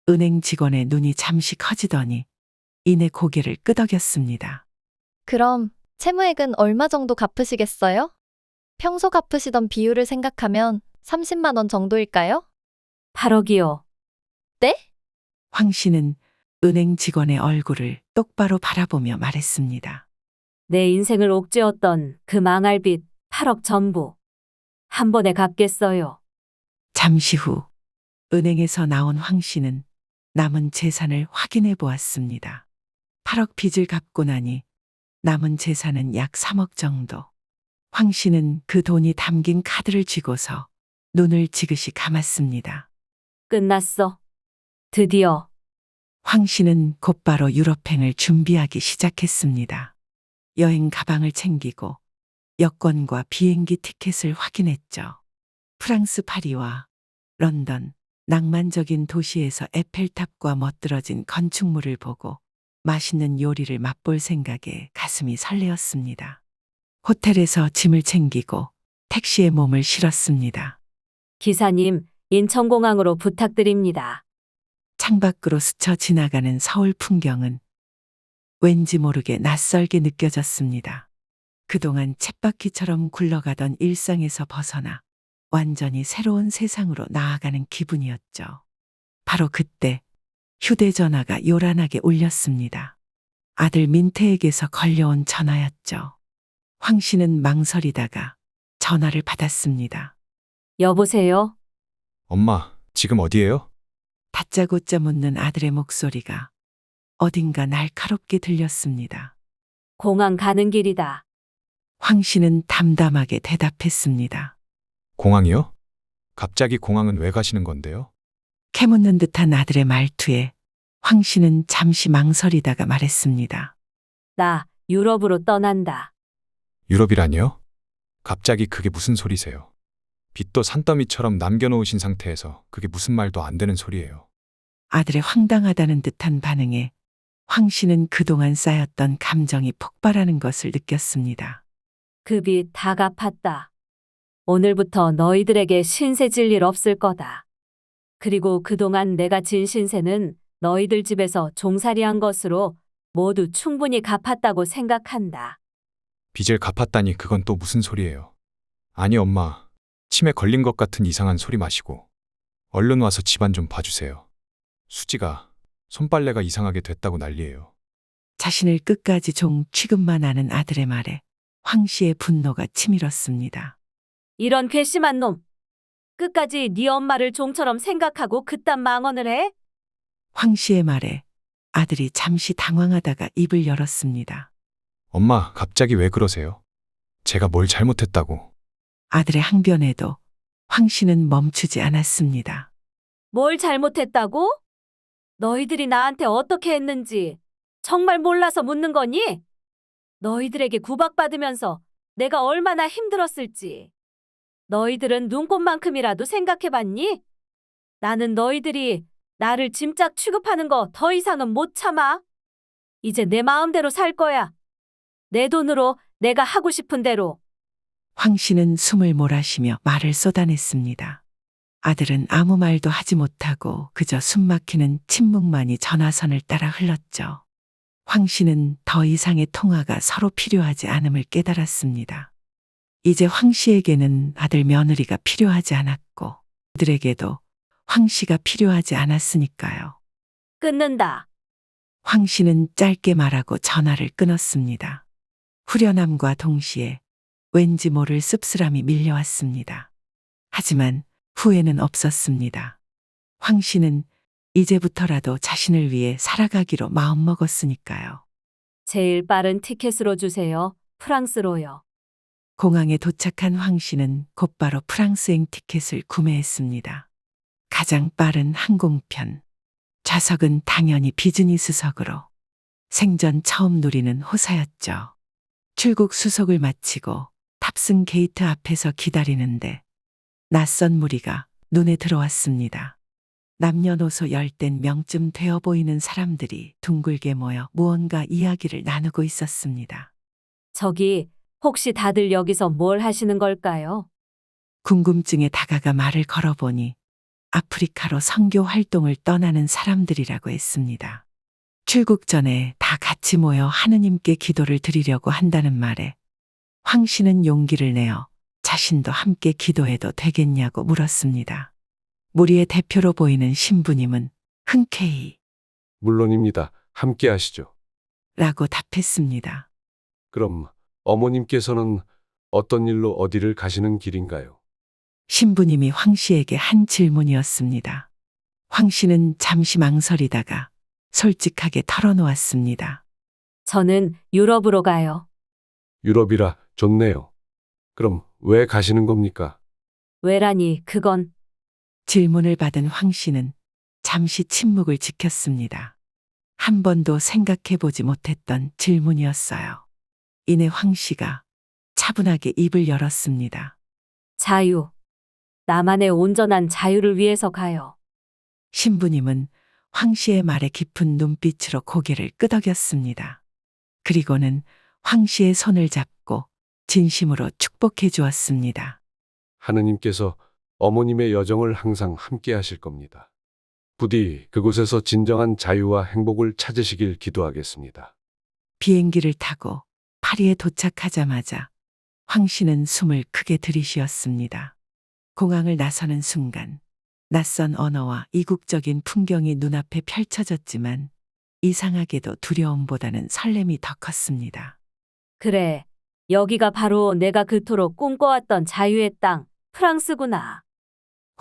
은행 직원의 눈이 잠시 커지더니 이내 고개를 끄덕였습니다. 그럼 채무액은 얼마 정도 갚으시겠어요? 평소 갚으시던 비율을 생각하면 30만 원 정도일까요? 8억이요. 황 씨는 은행 직원의 얼굴을 똑바로 바라보며 말했습니다. 내 인생을 옥죄었던 그 망할 빚 8억 전부 한 번에 갚겠어요. 잠시 후 은행에서 나온 황 씨는 남은 재산을 확인해 보았습니다. 8억 빚을 갚고 나니 남은 재산은 약 3억 정도. 황 씨는 그 돈이 담긴 카드를 쥐고서 눈을 지그시 감았습니다. 끝났어. 드디어. 황 씨는 곧바로 유럽행을 준비하기 시작했습니다. 여행 가방을 챙기고 여권과 비행기 티켓을 확인했죠. 프랑스 파리와 런던, 낭만적인 도시에서 에펠탑과 멋들어진 건축물을 보고 맛있는 요리를 맛볼 생각에 가슴이 설레었습니다. 호텔에서 짐을 챙기고 택시에 몸을 실었습니다. 기사님, 인천공항으로 부탁드립니다. 창밖으로 스쳐 지나가는 서울 풍경은 왠지 모르게 낯설게 느껴졌습니다. 그동안 쳇바퀴처럼 굴러가던 일상에서 벗어나 완전히 새로운 세상으로 나아가는 기분이었죠. 바로 그때 휴대전화가 요란하게 울렸습니다. 아들 민태에게서 걸려온 전화였죠. 황 씨는 망설이다가 전화를 받았습니다. 여보세요? 엄마, 지금 어디예요? 다짜고짜 묻는 아들의 목소리가 어딘가 날카롭게 들렸습니다. 공항 가는 길이다. 황 씨는 담담하게 대답했습니다. 공항이요? 갑자기 공항은 왜 가시는 건데요? 캐묻는 듯한 아들의 말투에 황 씨는 잠시 망설이다가 말했습니다. 나 유럽으로 떠난다. 유럽이라니요? 갑자기 그게 무슨 소리세요? 빚도 산더미처럼 남겨놓으신 상태에서 그게 무슨 말도 안 되는 소리예요. 아들의 황당하다는 듯한 반응에 황 씨는 그동안 쌓였던 감정이 폭발하는 것을 느꼈습니다. 그 빚 다 갚았다. 오늘부터 너희들에게 신세 질 일 없을 거다. 그리고 그동안 내가 진 신세는 너희들 집에서 종살이한 것으로 모두 충분히 갚았다고 생각한다. 빚을 갚았다니 그건 또 무슨 소리예요? 아니 엄마, 치매 걸린 것 같은 이상한 소리 마시고 얼른 와서 집안 좀 봐주세요. 수지가 손빨래가 이상하게 됐다고 난리예요. 자신을 끝까지 종 취급만 하는 아들의 말에 황 씨의 분노가 치밀었습니다. 이런 괘씸한 놈. 끝까지 네 엄마를 종처럼 생각하고 그딴 망언을 해? 황 씨의 말에 아들이 잠시 당황하다가 입을 열었습니다. 엄마, 갑자기 왜 그러세요? 제가 뭘 잘못했다고. 아들의 항변에도 황 씨는 멈추지 않았습니다. 뭘 잘못했다고? 너희들이 나한테 어떻게 했는지 정말 몰라서 묻는 거니? 너희들에게 구박받으면서 내가 얼마나 힘들었을지. 너희들은 눈꽃만큼이라도 생각해봤니? 나는 너희들이 나를 짐짝 취급하는 거 더 이상은 못 참아. 이제 내 마음대로 살 거야. 내 돈으로 내가 하고 싶은 대로. 황 씨는 숨을 몰아쉬며 말을 쏟아냈습니다. 아들은 아무 말도 하지 못하고 그저 숨막히는 침묵만이 전화선을 따라 흘렀죠. 황 씨는 더 이상의 통화가 서로 필요하지 않음을 깨달았습니다. 이제 황 씨에게는 아들 며느리가 필요하지 않았고 그들에게도 황 씨가 필요하지 않았으니까요. 끊는다. 황 씨는 짧게 말하고 전화를 끊었습니다. 후련함과 동시에 왠지 모를 씁쓸함이 밀려왔습니다. 하지만 후회는 없었습니다. 황 씨는 이제부터라도 자신을 위해 살아가기로 마음먹었으니까요. 제일 빠른 티켓으로 주세요. 프랑스로요. 공항에 도착한 황 씨는 곧바로 프랑스행 티켓을 구매했습니다. 가장 빠른 항공편. 좌석은 당연히 비즈니스석으로. 생전 처음 누리는 호사였죠. 출국 수속을 마치고 탑승 게이트 앞에서 기다리는데 낯선 무리가 눈에 들어왔습니다. 남녀노소 열댓 명쯤 되어 보이는 사람들이 둥글게 모여 무언가 이야기를 나누고 있었습니다. 저기 혹시 다들 여기서 뭘 하시는 걸까요? 궁금증에 다가가 말을 걸어보니 아프리카로 선교 활동을 떠나는 사람들이라고 했습니다. 출국 전에 다 같이 모여 하느님께 기도를 드리려고 한다는 말에 황 씨는 용기를 내어 자신도 함께 기도해도 되겠냐고 물었습니다. 무리의 대표로 보이는 신부님은 흔쾌히 물론입니다. 함께 하시죠. 라고 답했습니다. 그럼 어머님께서는 어떤 일로 어디를 가시는 길인가요? 신부님이 황 씨에게 한 질문이었습니다. 황 씨는 잠시 망설이다가 솔직하게 털어놓았습니다. 저는 유럽으로 가요. 유럽이라 좋네요. 그럼 왜 가시는 겁니까? 왜라니 그건 질문을 받은 황 씨는 잠시 침묵을 지켰습니다. 한 번도 생각해보지 못했던 질문이었어요. 이내 황 씨가 차분하게 입을 열었습니다. 자유. 나만의 온전한 자유를 위해서 가요. 신부님은 황 씨의 말에 깊은 눈빛으로 고개를 끄덕였습니다. 그리고는 황 씨의 손을 잡고 진심으로 축복해 주었습니다. 하느님께서 어머님의 여정을 항상 함께 하실 겁니다. 부디 그곳에서 진정한 자유와 행복을 찾으시길 기도하겠습니다. 비행기를 타고 파리에 도착하자마자 황 씨는 숨을 크게 들이쉬었습니다. 공항을 나서는 순간 낯선 언어와 이국적인 풍경이 눈앞에 펼쳐졌지만 이상하게도 두려움보다는 설렘이 더 컸습니다. 그래. 여기가 바로 내가 그토록 꿈꿔왔던 자유의 땅, 프랑스구나.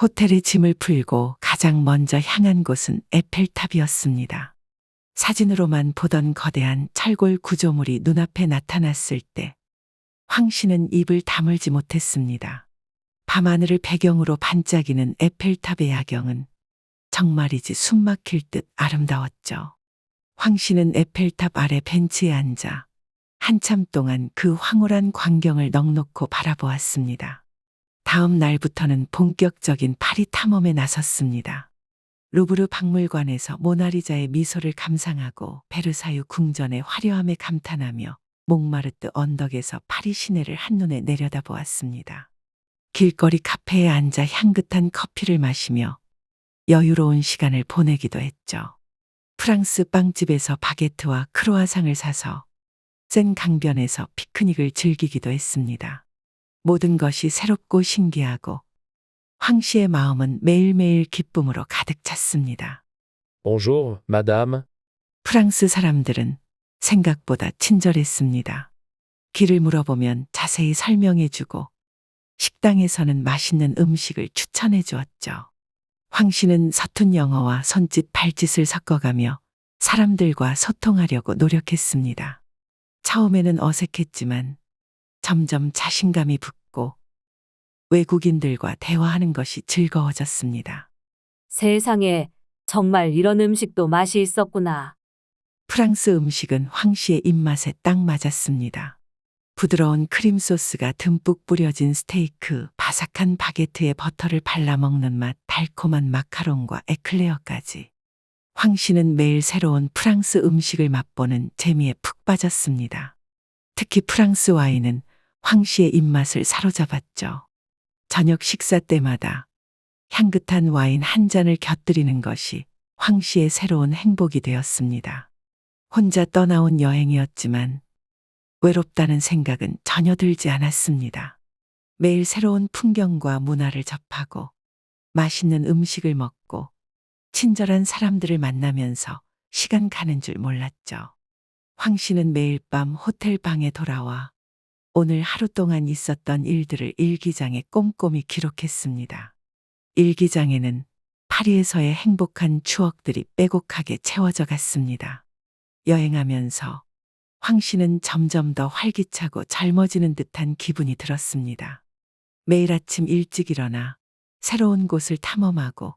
호텔에 짐을 풀고 가장 먼저 향한 곳은 에펠탑이었습니다. 사진으로만 보던 거대한 철골 구조물이 눈앞에 나타났을 때 황 씨는 입을 다물지 못했습니다. 밤하늘을 배경으로 반짝이는 에펠탑의 야경은 정말이지 숨막힐 듯 아름다웠죠. 황 씨는 에펠탑 아래 벤치에 앉아 한참 동안 그 황홀한 광경을 넋놓고 바라보았습니다. 다음 날부터는 본격적인 파리 탐험에 나섰습니다. 루브르 박물관에서 모나리자의 미소를 감상하고 베르사유 궁전의 화려함에 감탄하며 몽마르트 언덕에서 파리 시내를 한눈에 내려다보았습니다. 길거리 카페에 앉아 향긋한 커피를 마시며 여유로운 시간을 보내기도 했죠. 프랑스 빵집에서 바게트와 크로아상을 사서 센 강변에서 피크닉을 즐기기도 했습니다. 모든 것이 새롭고 신기하고 황 씨의 마음은 매일매일 기쁨으로 가득 찼습니다. Bonjour, madame. 프랑스 사람들은 생각보다 친절했습니다. 길을 물어보면 자세히 설명해주고 식당에서는 맛있는 음식을 추천해 주었죠. 황 씨는 서툰 영어와 손짓 발짓을 섞어가며 사람들과 소통하려고 노력했습니다. 처음에는 어색했지만 점점 자신감이 붙고 외국인들과 대화하는 것이 즐거워졌습니다. 세상에, 정말 이런 음식도 맛이 있었구나. 프랑스 음식은 황 씨의 입맛에 딱 맞았습니다. 부드러운 크림 소스가 듬뿍 뿌려진 스테이크, 바삭한 바게트에 버터를 발라 먹는 맛, 달콤한 마카롱과 에클레어까지. 황 씨는 매일 새로운 프랑스 음식을 맛보는 재미에 푹 빠졌습니다. 특히 프랑스 와인은 황 씨의 입맛을 사로잡았죠. 저녁 식사 때마다 향긋한 와인 한 잔을 곁들이는 것이 황 씨의 새로운 행복이 되었습니다. 혼자 떠나온 여행이었지만 외롭다는 생각은 전혀 들지 않았습니다. 매일 새로운 풍경과 문화를 접하고 맛있는 음식을 먹고 친절한 사람들을 만나면서 시간 가는 줄 몰랐죠. 황 씨는 매일 밤 호텔 방에 돌아와 오늘 하루 동안 있었던 일들을 일기장에 꼼꼼히 기록했습니다. 일기장에는 파리에서의 행복한 추억들이 빼곡하게 채워져 갔습니다. 여행하면서 황 씨는 점점 더 활기차고 젊어지는 듯한 기분이 들었습니다. 매일 아침 일찍 일어나 새로운 곳을 탐험하고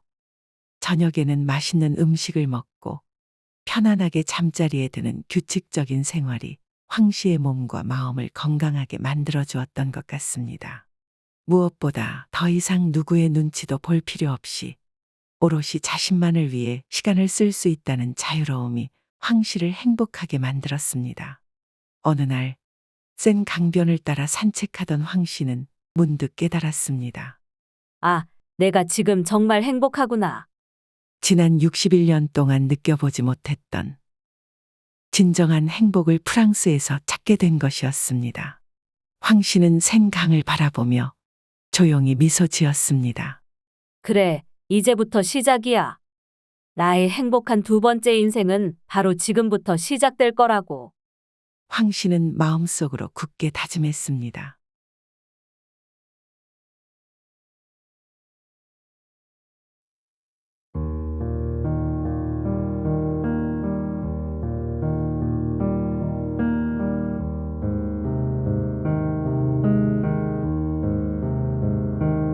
저녁에는 맛있는 음식을 먹고 편안하게 잠자리에 드는 규칙적인 생활이 황 씨의 몸과 마음을 건강하게 만들어 주었던 것 같습니다. 무엇보다 더 이상 누구의 눈치도 볼 필요 없이 오롯이 자신만을 위해 시간을 쓸 수 있다는 자유로움이 황 씨를 행복하게 만들었습니다. 어느 날 센 강변을 따라 산책하던 황 씨는 문득 깨달았습니다. 아, 내가 지금 정말 행복하구나. 지난 61년 동안 느껴보지 못했던 진정한 행복을 프랑스에서 찾게 된 것이었습니다. 황 씨는 센 강을 바라보며 조용히 미소 지었습니다. 그래, 이제부터 시작이야. 나의 행복한 두 번째 인생은 바로 지금부터 시작될 거라고. 황 씨는 마음속으로 굳게 다짐했습니다.